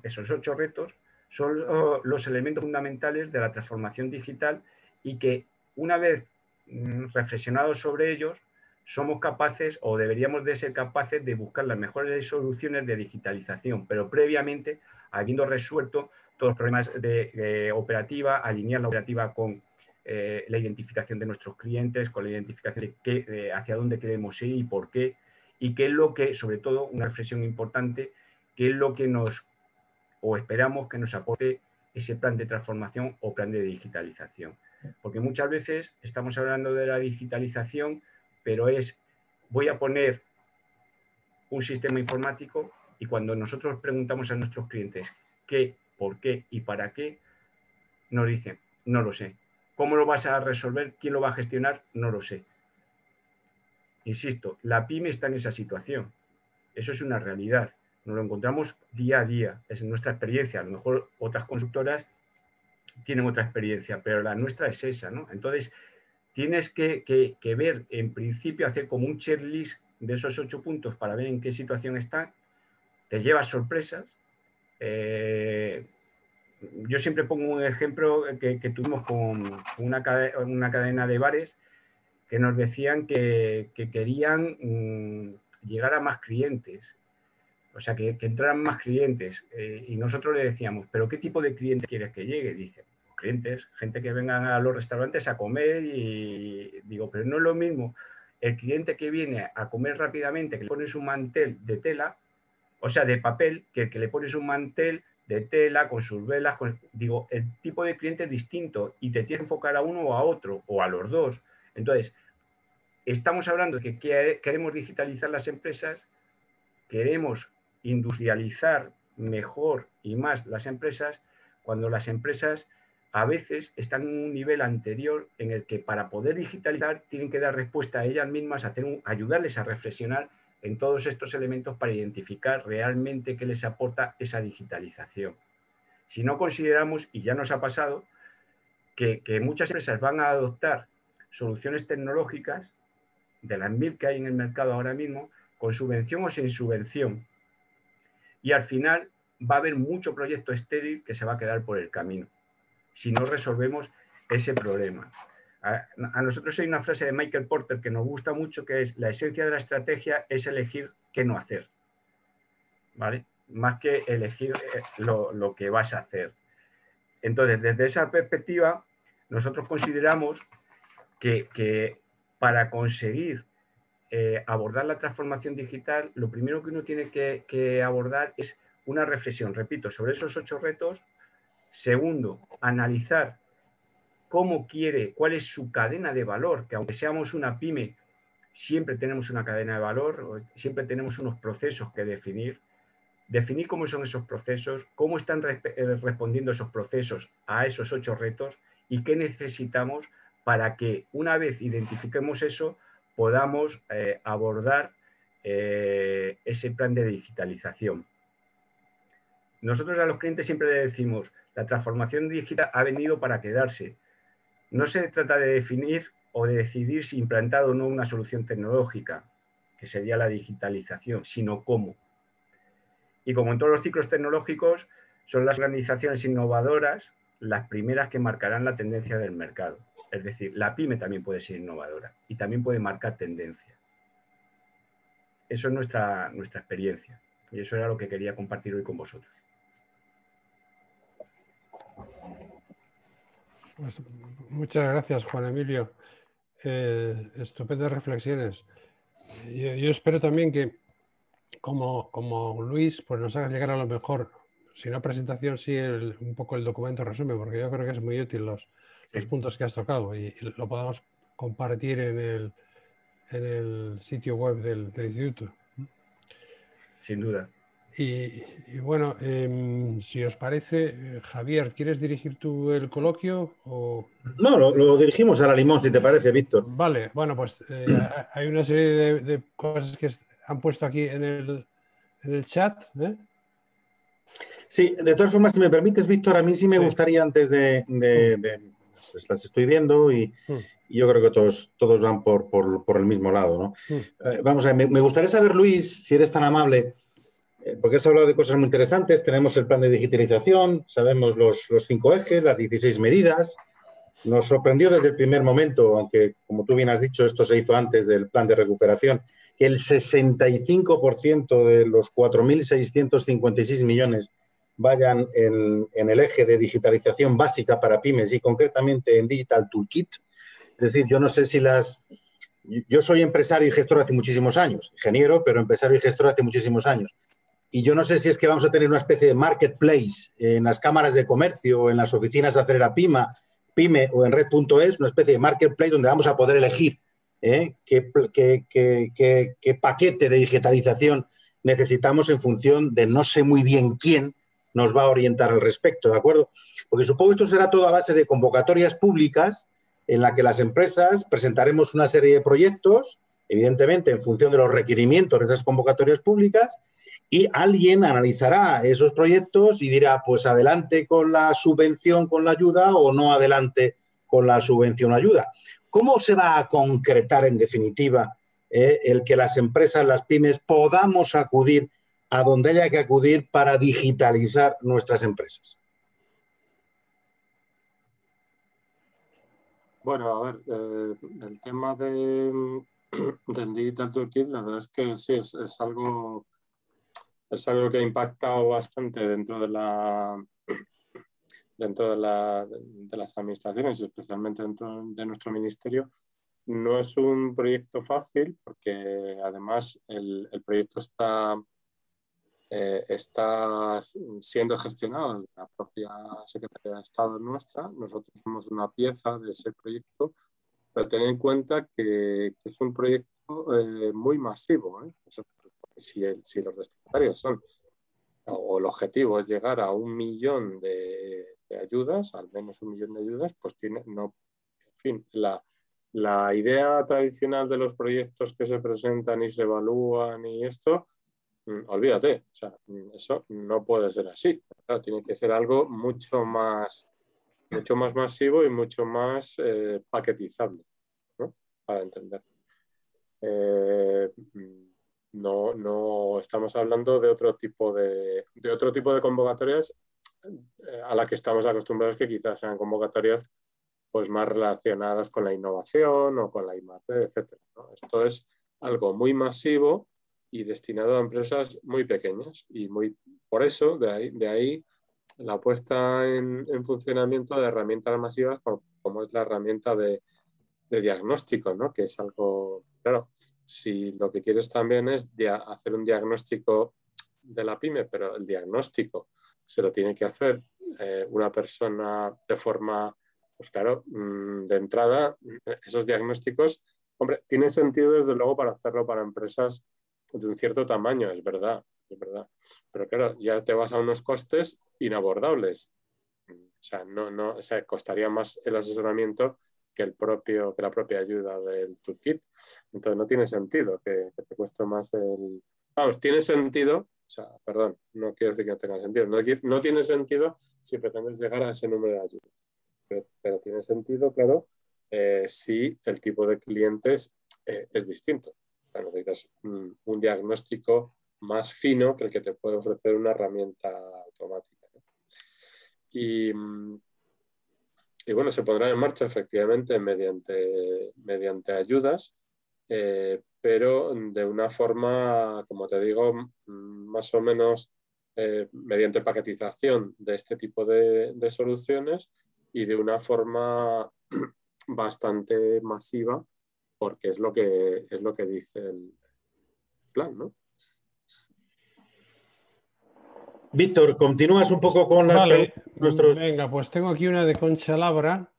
esos 8 retos, son los elementos fundamentales de la transformación digital y que una vez reflexionados sobre ellos, somos capaces o deberíamos de ser capaces de buscar las mejores soluciones de digitalización, pero previamente habiendo resuelto todos los problemas de operativa, alinear la operativa con la identificación de nuestros clientes, con la identificación de hacia dónde queremos ir y por qué, y qué es lo que, sobre todo, una reflexión importante, qué es lo que esperamos que nos aporte ese plan de transformación o plan de digitalización. Porque muchas veces estamos hablando de la digitalización, pero voy a poner un sistema informático y cuando nosotros preguntamos a nuestros clientes qué, por qué y para qué, nos dicen, no lo sé. ¿Cómo lo vas a resolver? ¿Quién lo va a gestionar? No lo sé. Insisto, la pyme está en esa situación. Eso es una realidad. Nos lo encontramos día a día. Es nuestra experiencia. A lo mejor otras constructoras tienen otra experiencia, pero la nuestra es esa, ¿no? Entonces, tienes que ver, en principio, hacer como un checklist de esos 8 puntos para ver en qué situación están. Te llevas sorpresas. Yo siempre pongo un ejemplo que tuvimos con una cadena de bares que nos decían que querían llegar a más clientes, o sea, que entraran más clientes. Y nosotros le decíamos, ¿pero qué tipo de cliente quieres que llegue? Dice, clientes, gente que vengan a los restaurantes a comer y digo, pero no es lo mismo el cliente que viene a comer rápidamente, que le pones un mantel de tela, o sea, de papel, que el que le pones un mantel de tela con sus velas, digo, el tipo de cliente es distinto y te tienes que enfocar a uno o a otro, o a los dos. Entonces, estamos hablando de que queremos digitalizar las empresas, queremos industrializar mejor y más las empresas, cuando las empresas a veces están en un nivel anterior en el que para poder digitalizar tienen que dar respuesta a ellas mismas, ayudarles a reflexionar en todos estos elementos para identificar realmente qué les aporta esa digitalización. Si no consideramos, y ya nos ha pasado, que muchas empresas van a adoptar soluciones tecnológicas de las 1000 que hay en el mercado ahora mismo, con subvención o sin subvención. Y al final va a haber mucho proyecto estéril que se va a quedar por el camino, si no resolvemos ese problema. A nosotros hay una frase de Michael Porter que nos gusta mucho, que es: la esencia de la estrategia es elegir qué no hacer, ¿vale? Más que elegir lo que vas a hacer. Entonces, desde esa perspectiva, nosotros consideramos que para conseguir abordar la transformación digital, lo primero que uno tiene que abordar es una reflexión, repito, sobre esos 8 retos. Segundo, analizar cómo quiere, cuál es su cadena de valor, que aunque seamos una pyme, siempre tenemos una cadena de valor, siempre tenemos unos procesos que definir cómo son esos procesos, cómo están respondiendo esos procesos a esos 8 retos y qué necesitamos para que, una vez identifiquemos eso, podamos abordar ese plan de digitalización. Nosotros a los clientes siempre les decimos: la transformación digital ha venido para quedarse. No se trata de definir o de decidir si implantar o no una solución tecnológica, que sería la digitalización, sino cómo. Y como en todos los ciclos tecnológicos, son las organizaciones innovadoras las primeras que marcarán la tendencia del mercado. Es decir, la pyme también puede ser innovadora y también puede marcar tendencia. Eso es nuestra experiencia. Y eso era lo que quería compartir hoy con vosotros. Pues muchas gracias, Juan Emilio. Estupendas reflexiones. Yo espero también que, como Luis, pues nos hagas llegar a lo mejor, si no presentación, sí un poco el documento resumen, porque yo creo que es muy útil los puntos que has tocado y lo podamos compartir en el sitio web del instituto. Sin duda. Y bueno, si os parece, Javier, ¿quieres dirigir tú el coloquio? O... No, lo dirigimos a la Limón, si te parece, Víctor. Vale, bueno, pues hay una serie de cosas que han puesto aquí en el chat. Sí, de todas formas, si me permites, Víctor, a mí sí me gustaría, antes las estoy viendo y yo creo que todos van por el mismo lado, ¿no? Vamos a ver, me gustaría saber, Luis, si eres tan amable, porque has hablado de cosas muy interesantes. Tenemos el plan de digitalización, sabemos los 5 ejes, las 16 medidas. Nos sorprendió desde el primer momento, aunque, como tú bien has dicho, esto se hizo antes del plan de recuperación, que el 65% de los 4.656 millones vayan en el eje de digitalización básica para pymes y concretamente en Digital Toolkit. Es decir, yo no sé si yo soy empresario y gestor hace muchísimos años, ingeniero, pero empresario y gestor hace muchísimos años. Y yo no sé si es que vamos a tener una especie de marketplace en las cámaras de comercio, en las oficinas de Acelera Pyme o en Red.es, una especie de marketplace donde vamos a poder elegir qué paquete de digitalización necesitamos en función de no sé muy bien quién nos va a orientar al respecto, ¿de acuerdo? Porque supongo que esto será todo a base de convocatorias públicas en la que las empresas presentaremos una serie de proyectos, evidentemente en función de los requerimientos de esas convocatorias públicas, y alguien analizará esos proyectos y dirá, pues adelante con la subvención, con la ayuda, o no adelante con la subvención o ayuda. ¿Cómo se va a concretar, en definitiva, el que las empresas, las pymes, podamos acudir a donde haya que acudir para digitalizar nuestras empresas? Bueno, a ver, el tema del Digital Toolkit, la verdad es que sí, es algo que ha impactado bastante dentro de las administraciones y especialmente dentro de nuestro ministerio. No es un proyecto fácil porque además el proyecto está siendo gestionado desde la propia Secretaría de Estado nuestra. Nosotros somos una pieza de ese proyecto, pero ten en cuenta que es un proyecto muy masivo, ¿eh? O sea, si los destinatarios son o el objetivo es llegar a 1 millón de ayudas, al menos 1 millón de ayudas, pues tiene, no, en fin, la idea tradicional de los proyectos que se presentan y se evalúan y esto, olvídate, o sea, eso no puede ser así. Claro, tiene que ser algo mucho más masivo y mucho más paquetizable, ¿no? Para entender. No estamos hablando de otro tipo de convocatorias a la que estamos acostumbrados, que quizás sean convocatorias pues más relacionadas con la innovación o con la I+D, etcétera, ¿no? Esto es algo muy masivo y destinado a empresas muy pequeñas, y por eso de ahí la puesta en funcionamiento de herramientas masivas como es la herramienta de diagnóstico, ¿no? Que es algo, claro, si lo que quieres también es hacer un diagnóstico de la pyme, pero el diagnóstico se lo tiene que hacer una persona de forma, pues claro, de entrada, esos diagnósticos, hombre, tiene sentido desde luego para hacerlo para empresas de un cierto tamaño, es verdad, pero claro, ya te vas a unos costes inabordables. O sea, o sea, costaría más el asesoramiento que la propia ayuda del toolkit. Entonces no tiene sentido que te cueste más el... Vamos, tiene sentido, o sea, perdón, no quiero decir que no tenga sentido, no tiene sentido si pretendes llegar a ese número de ayudas. Pero tiene sentido, claro, si el tipo de clientes es distinto. O sea, necesitas un diagnóstico más fino que el que te puede ofrecer una herramienta automática, ¿no? Y bueno, se pondrán en marcha efectivamente mediante ayudas, pero de una forma, como te digo, más o menos mediante paquetización de este tipo de soluciones, y de una forma bastante masiva, porque es lo que dice el plan, ¿no? Víctor, continúas un poco con las Vale, preguntas. venga, pues tengo aquí una de Concha Labra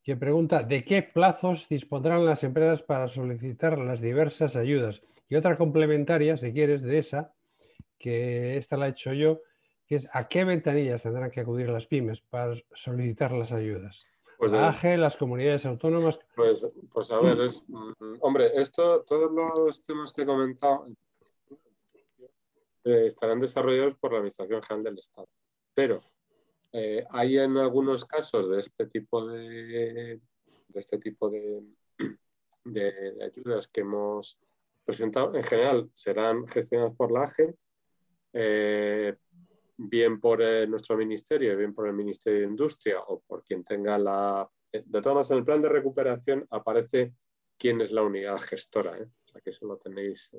que pregunta ¿de qué plazos dispondrán las empresas para solicitar las diversas ayudas? Y otra complementaria, si quieres, de esa, que esta la he hecho yo, que es ¿a qué ventanillas tendrán que acudir las pymes para solicitar las ayudas? Pues, La AGE, las comunidades autónomas. Pues a ver, hombre, todos los temas que he comentado estarán desarrollados por la Administración General del Estado. Pero hay en algunos casos de este tipo de ayudas que hemos presentado. En general serán gestionadas por la AGE, bien por nuestro ministerio, bien por el Ministerio de Industria o por quien tenga de todas maneras, en el plan de recuperación aparece quién es la unidad gestora, ¿eh? O sea, que eso lo tenéis.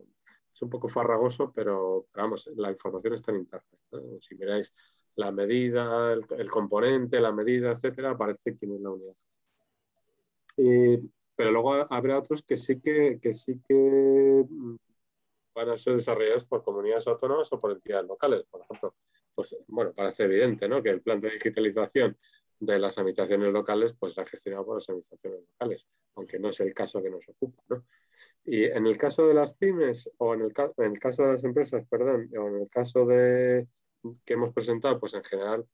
Es un poco farragoso, pero vamos, la información está en internet, ¿eh? Si miráis la medida, el componente, la medida, etcétera, aparece quién es la unidad gestora. Pero luego habrá otros que sí que van a ser desarrollados por comunidades autónomas o por entidades locales. Por ejemplo, pues bueno, parece evidente, ¿no?, que el plan de digitalización de las administraciones locales pues la gestionado por las administraciones locales, aunque no es el caso que nos ocupa, ¿no? Y en el caso de las pymes, o en el caso de las empresas, perdón, o en el caso que hemos presentado, pues en general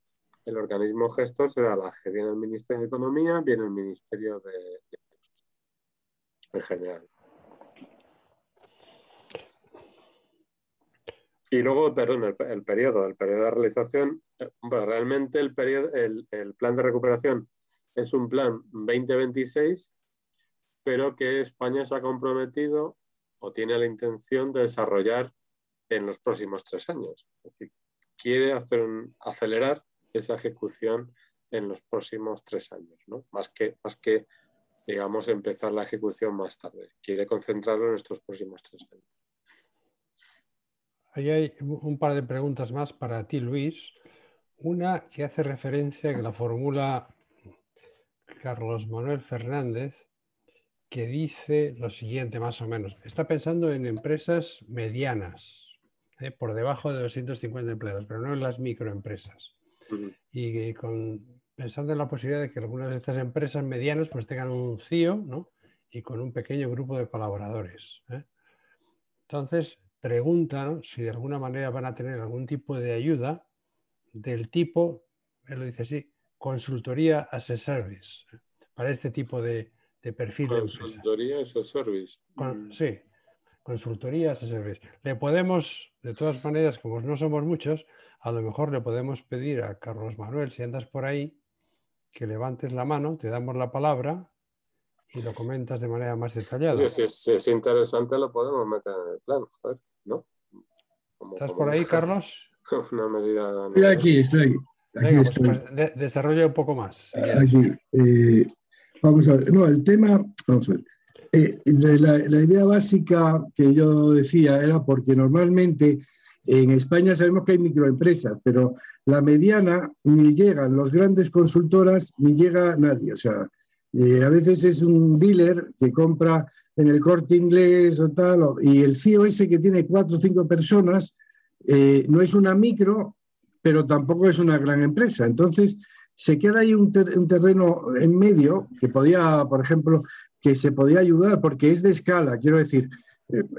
el organismo gestor será la AGE, viene el Ministerio de Economía, viene el Ministerio de Industria, en general. Y luego, perdón, el periodo de realización, bueno, realmente el plan de recuperación es un plan 2026, pero que España se ha comprometido o tiene la intención de desarrollar en los próximos 3 años. Es decir, quiere acelerar esa ejecución en los próximos 3 años, ¿no? Más que, digamos, empezar la ejecución más tarde. Quiere concentrarlo en estos próximos 3 años. Ahí hay un par de preguntas más para ti, Luis. Una que hace referencia, que la formula Carlos Manuel Fernández, que dice lo siguiente, más o menos. Está pensando en empresas medianas, por debajo de 250 empleados, pero no en las microempresas. Y pensando en la posibilidad de que algunas de estas empresas medianas pues tengan un CEO, ¿no?, y con un pequeño grupo de colaboradores. Entonces, preguntan si de alguna manera van a tener algún tipo de ayuda del tipo, él lo dice así, consultoría as a service, para este tipo de perfil de empresa. Consultoría as a service. Sí, consultoría as a service. Le podemos, de todas maneras, como no somos muchos, a lo mejor le podemos pedir a Carlos Manuel, si andas por ahí, que levantes la mano, te damos la palabra y lo comentas de manera más detallada. Oye, si es interesante lo podemos meter en el plan, joder, ¿no? ¿Estás por ahí, Carlos? Una medida... Estoy aquí. Venga, pues desarrolla un poco más. Si aquí. Vamos a ver. No, el tema, vamos a ver. La idea básica que yo decía era porque normalmente en España sabemos que hay microempresas, pero la mediana ni llegan los grandes consultoras ni llega nadie. O sea, a veces es un dealer que compra en el Corte Inglés o tal, y el CEO ese que tiene 4 o 5 personas no es una micro, pero tampoco es una gran empresa. Entonces, se queda ahí un terreno en medio que podía, por ejemplo, que se podía ayudar porque es de escala. Quiero decir,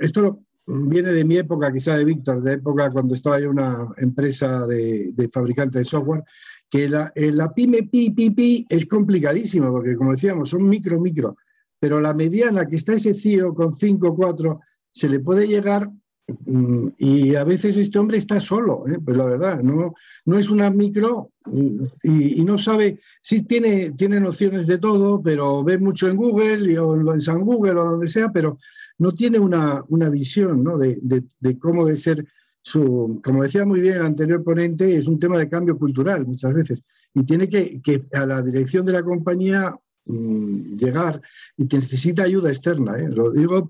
esto viene de mi época, quizá de Víctor, de época cuando estaba yo en una empresa de fabricante de software, que la pyme pi es complicadísima porque, como decíamos, son micro, pero la mediana, que está ese CEO con 5 o 4, se le puede llegar. Y a veces este hombre está solo, pues la verdad, no es una micro y no sabe, sí tiene nociones de todo, pero ve mucho en Google o en San Google o donde sea, pero no tiene una visión, ¿no? de cómo debe ser como decía muy bien el anterior ponente, es un tema de cambio cultural muchas veces y tiene que a la dirección de la compañía llegar y necesita ayuda externa, lo digo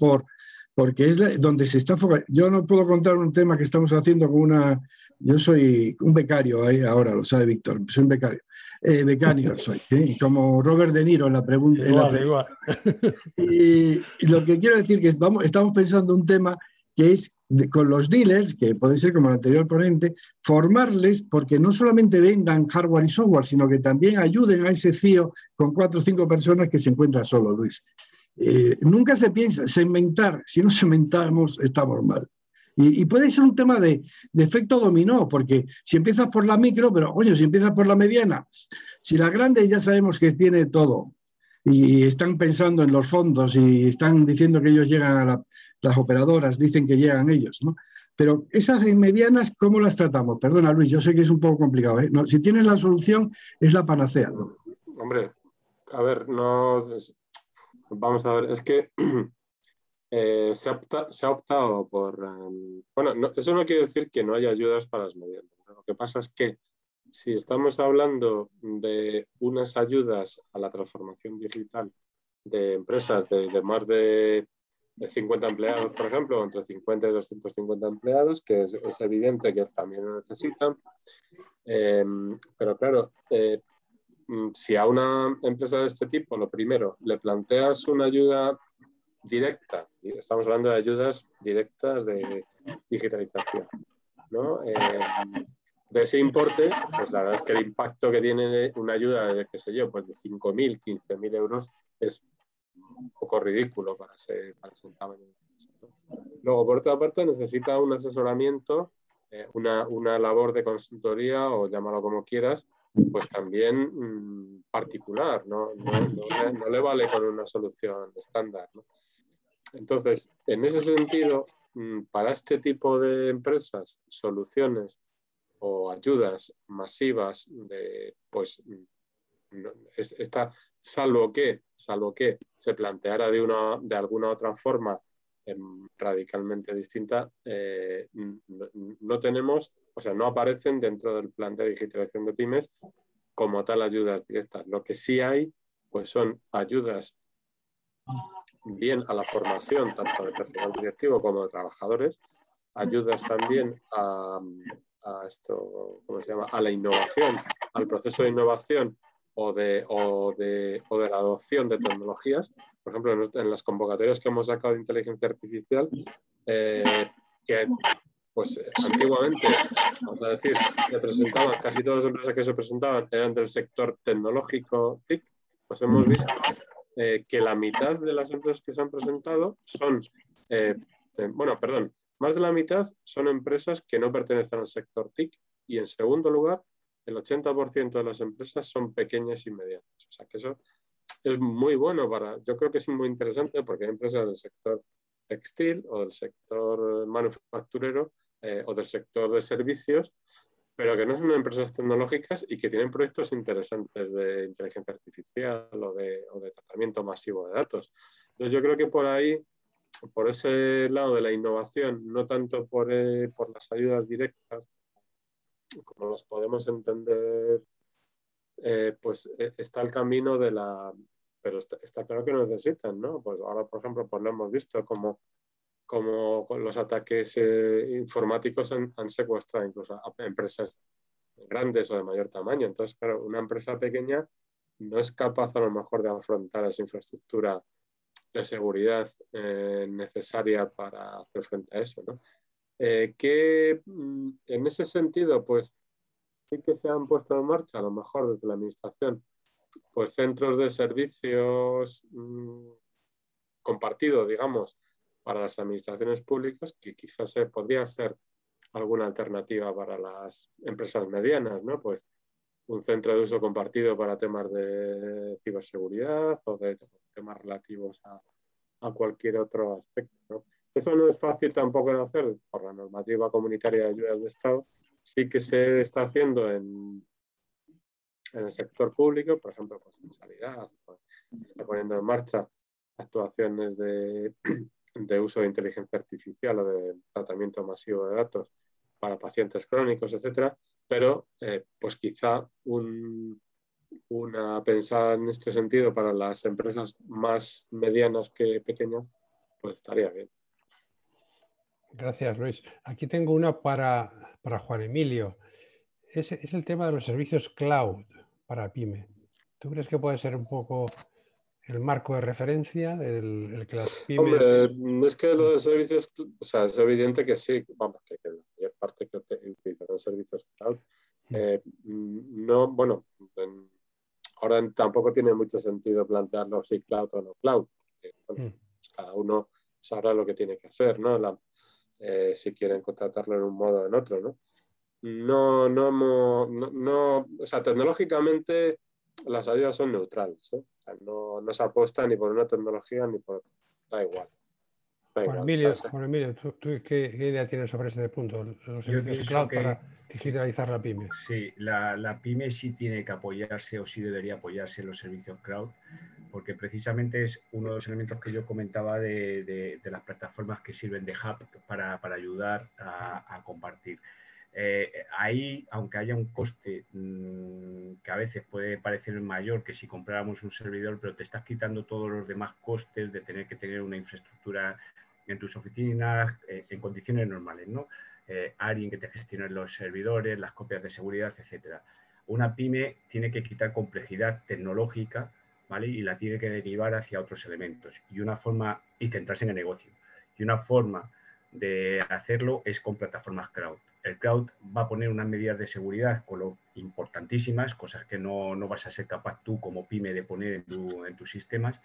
porque es donde se está enfocando. Yo no puedo contar un tema que estamos haciendo con yo soy un becario, ahora lo sabe Víctor, soy un becario. Becario soy, como Robert De Niro en la pregunta. Igual. Y lo que quiero decir que estamos pensando un tema que es con los dealers, que puede ser como el anterior ponente, formarles porque no solamente vendan hardware y software, sino que también ayuden a ese CEO con 4 o 5 personas que se encuentra solo, Luis. Nunca se piensa segmentar, si no segmentamos estamos mal. Y puede ser un tema de efecto dominó, porque si empiezas por la micro, pero oye, si empiezas por la mediana, si la grande ya sabemos que tiene todo y están pensando en los fondos y están diciendo que ellos llegan a las operadoras, dicen que llegan ellos, ¿no? Pero esas medianas, ¿cómo las tratamos? Perdona, Luis, yo sé que es un poco complicado, ¿eh? No, si tienes la solución, es la panacea, ¿no? Hombre, a ver, no... Vamos a ver, es que se ha optado por... bueno, eso no quiere decir que no haya ayudas para las medianas. Lo que pasa es que si estamos hablando de unas ayudas a la transformación digital de empresas de más de 50 empleados, por ejemplo, entre 50 y 250 empleados, que es evidente que también lo necesitan. Pero claro, si a una empresa de este tipo, lo primero, le planteas una ayuda directa, estamos hablando de ayudas directas de digitalización, ¿no? De ese importe, pues la verdad es que el impacto que tiene una ayuda de, qué sé yo, pues de 5.000, 15.000 euros es un poco ridículo para ese tamaño. Luego, por otra parte, necesita un asesoramiento, una labor de consultoría, o llámalo como quieras, pues también particular, ¿no? No le vale con una solución estándar, ¿no? Entonces, en ese sentido, para este tipo de empresas, soluciones o ayudas masivas, pues salvo que se planteara de alguna otra forma radicalmente distinta, no tenemos, o sea, no aparecen dentro del plan de digitalización de pymes como tal ayudas directas. Lo que sí hay, pues son ayudas bien a la formación, tanto de personal directivo como de trabajadores, ayudas también a esto, ¿cómo se llama?, a la innovación, al proceso de innovación o de la adopción de tecnologías. Por ejemplo, en las convocatorias que hemos sacado de inteligencia artificial, que pues antiguamente, vamos a decir, se presentaban, casi todas las empresas que se presentaban eran del sector tecnológico TIC, pues hemos visto que la mitad de las empresas que se han presentado son, más de la mitad son empresas que no pertenecen al sector TIC y en segundo lugar, el 80% de las empresas son pequeñas y medianas. O sea que eso es muy bueno yo creo que es muy interesante porque hay empresas del sector textil o del sector manufacturero o del sector de servicios, pero que no son empresas tecnológicas y que tienen proyectos interesantes de inteligencia artificial o de tratamiento masivo de datos. Entonces yo creo que por ahí, por ese lado de la innovación, no tanto por las ayudas directas, como los podemos entender, pues está el camino de la... Pero está claro que necesitan, ¿no? Pues ahora, por ejemplo, pues lo hemos visto como con los ataques informáticos han secuestrado incluso a empresas grandes o de mayor tamaño. Entonces, claro, una empresa pequeña no es capaz a lo mejor de afrontar esa infraestructura de seguridad necesaria para hacer frente a eso, ¿no? Que en ese sentido, pues sí que se han puesto en marcha, a lo mejor desde la administración, pues centros de servicios compartidos, digamos, para las administraciones públicas, que quizás podría ser alguna alternativa para las empresas medianas, ¿no? Pues un centro de uso compartido para temas de ciberseguridad o de temas relativos a cualquier otro aspecto, ¿no? Eso no es fácil tampoco de hacer por la normativa comunitaria de ayudas de Estado. Sí que se está haciendo en el sector público, por ejemplo, pues en sanidad, pues, se está poniendo en marcha actuaciones de uso de inteligencia artificial o de tratamiento masivo de datos para pacientes crónicos, etcétera, pero pues quizá una pensada en este sentido para las empresas más medianas que pequeñas, pues estaría bien. Gracias, Luis. Aquí tengo una para Juan Emilio. Es el tema de los servicios cloud para PyME. ¿Tú crees que puede ser un poco el marco de referencia, el que las pymes... Hombre, es que los servicios, o sea, es evidente que sí, vamos, que la mayor parte que utilizarán servicios cloud, no, bueno, ahora tampoco tiene mucho sentido plantearlo si cloud o no cloud, porque, bueno, pues cada uno sabrá lo que tiene que hacer, ¿no? Si quieren contratarlo en un modo o en otro, ¿no? No, o sea, tecnológicamente las ayudas son neutrales, ¿eh? O sea, no se apuesta ni por una tecnología ni por otra. Da igual. Juan Emilio, ¿tú qué idea tienes sobre este punto? Los servicios cloud para digitalizar la pyme. Sí, la pyme sí tiene que apoyarse o sí debería apoyarse en los servicios cloud, porque precisamente es uno de los elementos que yo comentaba de las plataformas que sirven de hub para ayudar a compartir. Ahí, aunque haya un coste que a veces puede parecer mayor que si compráramos un servidor, pero te estás quitando todos los demás costes de tener que tener una infraestructura en tus oficinas en condiciones normales, ¿no? Alguien que te gestione los servidores, las copias de seguridad, etcétera. Una pyme tiene que quitar complejidad tecnológica, ¿vale? Y la tiene que derivar hacia otros elementos y centrarse en el negocio. Y una forma de hacerlo es con plataformas cloud. El cloud va a poner unas medidas de seguridad importantísimas, cosas que no vas a ser capaz tú como pyme de poner en tus sistemas.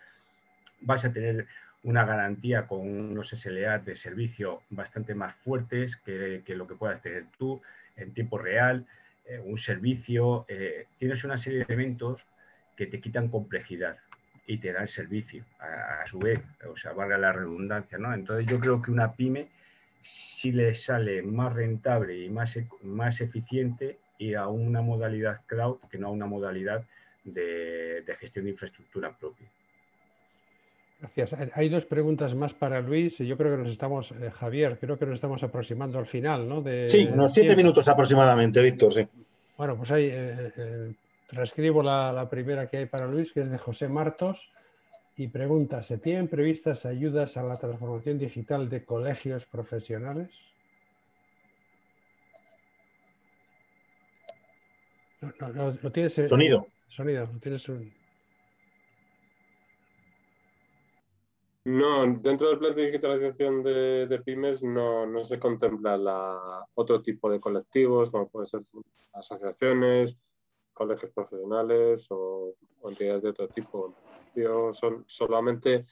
Vas a tener una garantía con unos SLA de servicio bastante más fuertes que lo que puedas tener tú en tiempo real, un servicio. Tienes una serie de elementos que te quitan complejidad y te dan servicio a su vez, o sea, valga la redundancia, ¿no? Entonces yo creo que una pyme sí le sale más rentable y más eficiente ir a una modalidad cloud que no a una modalidad de gestión de infraestructura propia. Gracias. Hay dos preguntas más para Luis. Yo creo que nos estamos, Javier, creo que nos estamos aproximando al final, ¿no? Sí, unos 7 minutos aproximadamente, Víctor, sí. Bueno, pues ahí transcribo la primera que hay para Luis, que es de José Martos, y pregunta, ¿se tienen previstas ayudas a la transformación digital de colegios profesionales? ¿Lo tienes? Sonido. Sonido, ¿lo tienes? No, dentro del plan de digitalización de pymes no se contempla otro tipo de colectivos, como pueden ser asociaciones, colegios profesionales o entidades de otro tipo. Son solamente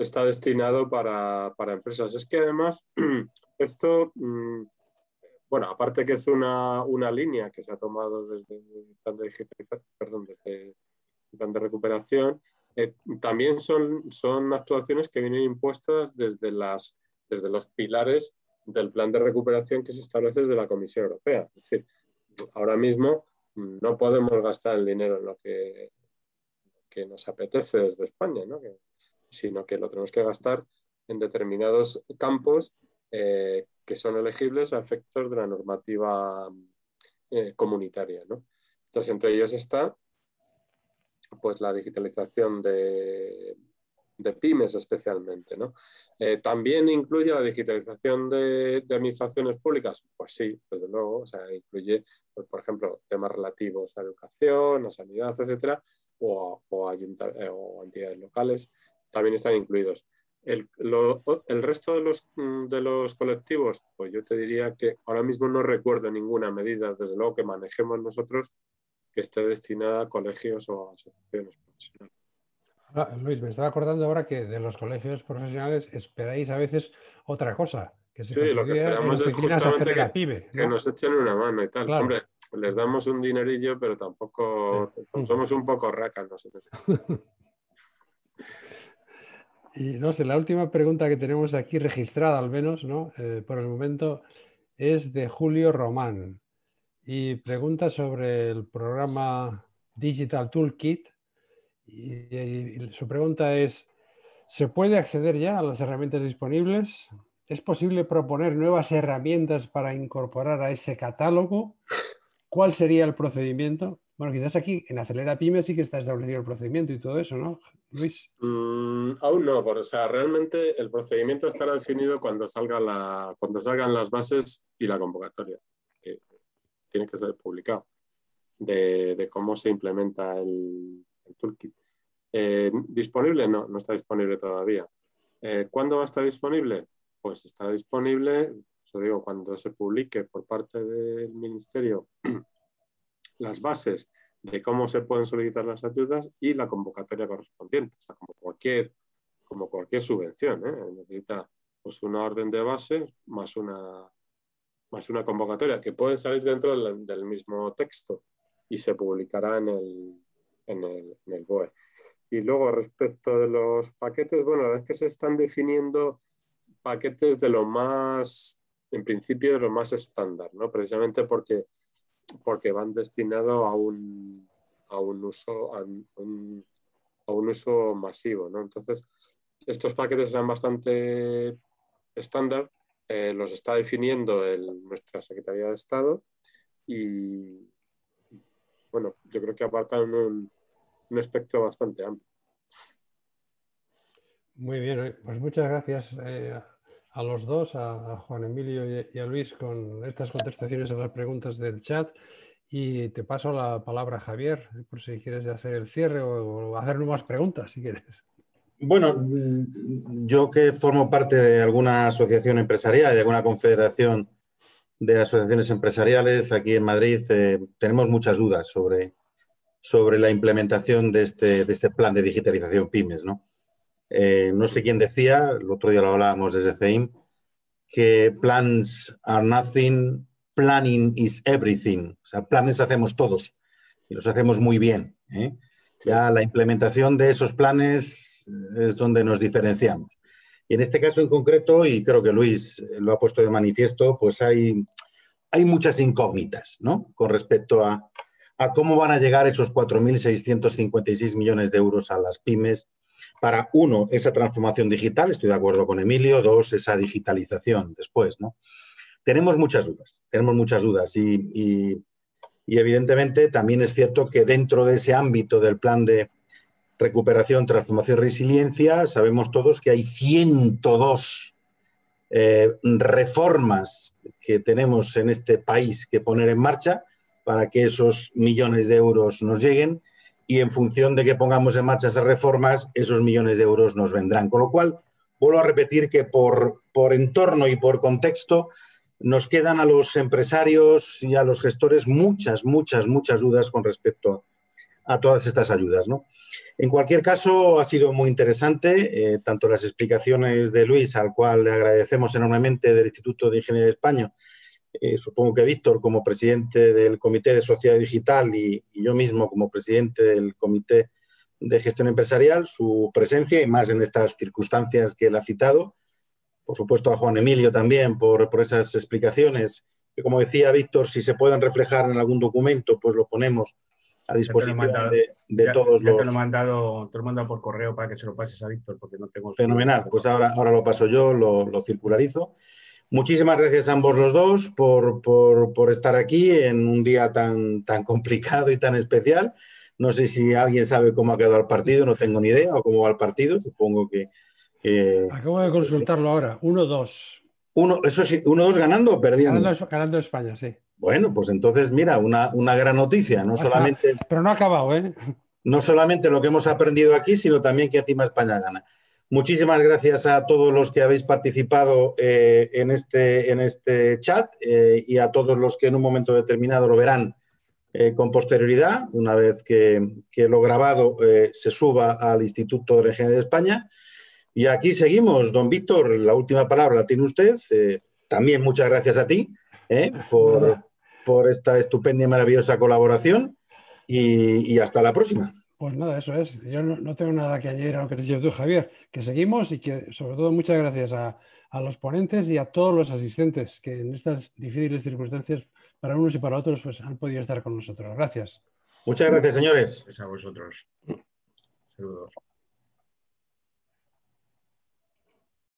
está destinado para empresas. Es que además esto, bueno, aparte que es una línea que se ha tomado desde el plan de digitalización, desde el plan de recuperación, también son actuaciones que vienen impuestas desde los pilares del plan de recuperación que se establece desde la Comisión Europea. Es decir, ahora mismo no podemos gastar el dinero en lo que nos apetece desde España, ¿no? Sino que lo tenemos que gastar en determinados campos que son elegibles a efectos de la normativa comunitaria, ¿no? Entonces, entre ellos está pues la digitalización de pymes especialmente, ¿no? También incluye la digitalización de administraciones públicas, pues sí, desde luego, o sea, incluye, pues, por ejemplo, temas relativos a educación, a sanidad, etcétera, o entidades locales, también están incluidos. El resto de los colectivos, pues yo te diría que ahora mismo no recuerdo ninguna medida, desde luego, que manejemos nosotros que esté destinada a colegios o a asociaciones profesionales. Luis, me estaba acordando ahora que de los colegios profesionales esperáis a veces otra cosa. Que se sí, lo que esperamos es justamente que nos echen una mano y tal. Claro. Hombre, les damos un dinerillo, pero tampoco somos un poco racas nosotros. Y no sé, la última pregunta que tenemos aquí registrada, al menos, ¿no? Por el momento, es de Julio Román. Y pregunta sobre el programa Digital Toolkit. Y su pregunta es, ¿se puede acceder ya a las herramientas disponibles? ¿Es posible proponer nuevas herramientas para incorporar a ese catálogo? ¿Cuál sería el procedimiento? Bueno, quizás aquí en Acelera Pyme sí que está establecido el procedimiento y todo eso, ¿no, Luis? Aún no, o sea, realmente el procedimiento estará definido cuando salgan las bases y la convocatoria, que tiene que ser publicado, de cómo se implementa el toolkit. ¿Disponible? No está disponible todavía. ¿Cuándo va a estar disponible? Pues estará disponible, os digo, cuando se publique por parte del Ministerio las bases de cómo se pueden solicitar las ayudas y la convocatoria correspondiente. O sea, como cualquier subvención, necesita pues una orden de base más una convocatoria que pueden salir dentro del mismo texto y se publicará en el BOE. Y luego, respecto de los paquetes, bueno, la verdad es que se están definiendo paquetes de lo más, en principio, de lo más estándar, ¿no? Precisamente porque van destinados a un uso masivo, ¿no? Entonces, estos paquetes serán bastante estándar, los está definiendo nuestra Secretaría de Estado y, bueno, yo creo que abarcan un espectro bastante amplio. Muy bien, pues muchas gracias a los dos, a Juan Emilio y a Luis, con estas contestaciones a las preguntas del chat. Y te paso la palabra, Javier, por si quieres hacer el cierre o hacer nuevas preguntas, si quieres. Bueno, yo que formo parte de alguna asociación empresarial, de alguna confederación de asociaciones empresariales aquí en Madrid, tenemos muchas dudas sobre la implementación de este plan de digitalización pymes, ¿no? No sé quién decía, el otro día lo hablábamos desde CEIM, que plans are nothing, planning is everything. O sea, planes hacemos todos y los hacemos muy bien, ¿eh? Ya la implementación de esos planes es donde nos diferenciamos. Y en este caso en concreto, y creo que Luis lo ha puesto de manifiesto, pues hay muchas incógnitas, ¿no? Con respecto a cómo van a llegar esos 4.656 millones de euros a las pymes para, uno, esa transformación digital, estoy de acuerdo con Emilio, dos, esa digitalización después, ¿no? Tenemos muchas dudas y evidentemente también es cierto que dentro de ese ámbito del plan de recuperación, transformación y resiliencia, sabemos todos que hay 102 reformas que tenemos en este país que poner en marcha para que esos millones de euros nos lleguen y en función de que pongamos en marcha esas reformas, esos millones de euros nos vendrán. Con lo cual, vuelvo a repetir que por entorno y por contexto nos quedan a los empresarios y a los gestores muchas dudas con respecto a todas estas ayudas, ¿no? En cualquier caso, ha sido muy interesante, tanto las explicaciones de Luis, al cual le agradecemos enormemente, del Instituto de Ingeniería de España, supongo que Víctor como presidente del Comité de Sociedad Digital y yo mismo como presidente del Comité de Gestión Empresarial, su presencia y más en estas circunstancias que él ha citado. Por supuesto a Juan Emilio también por esas explicaciones, que como decía Víctor, si se pueden reflejar en algún documento, pues lo ponemos a disposición de todos los... Te lo he mandado por correo para que se lo pases a Víctor, porque no tengo... Fenomenal, pues ahora lo paso yo, lo circularizo. Muchísimas gracias a ambos los dos por estar aquí en un día tan complicado y tan especial. No sé si alguien sabe cómo ha quedado el partido, no tengo ni idea, o cómo va el partido, supongo que... Acabo de consultarlo ahora, 1-2. Eso sí, 1-2 ganando o perdiendo. Ganando España, sí. Bueno, pues entonces, mira, una gran noticia. No solamente, pero no ha acabado, ¿eh? No solamente lo que hemos aprendido aquí, sino también que encima España gana. Muchísimas gracias a todos los que habéis participado en este chat y a todos los que en un momento determinado lo verán con posterioridad, una vez que lo grabado se suba al Instituto de Ingeniería de España. Y aquí seguimos. Don Víctor, la última palabra la tiene usted. También muchas gracias a ti por esta estupenda y maravillosa colaboración y hasta la próxima. Pues nada, eso es. Yo no tengo nada que añadir a lo que has dicho tú, Javier. Que seguimos y que sobre todo muchas gracias a los ponentes y a todos los asistentes que en estas difíciles circunstancias para unos y para otros pues han podido estar con nosotros. Gracias. Muchas gracias, señores. Gracias a vosotros. Saludos.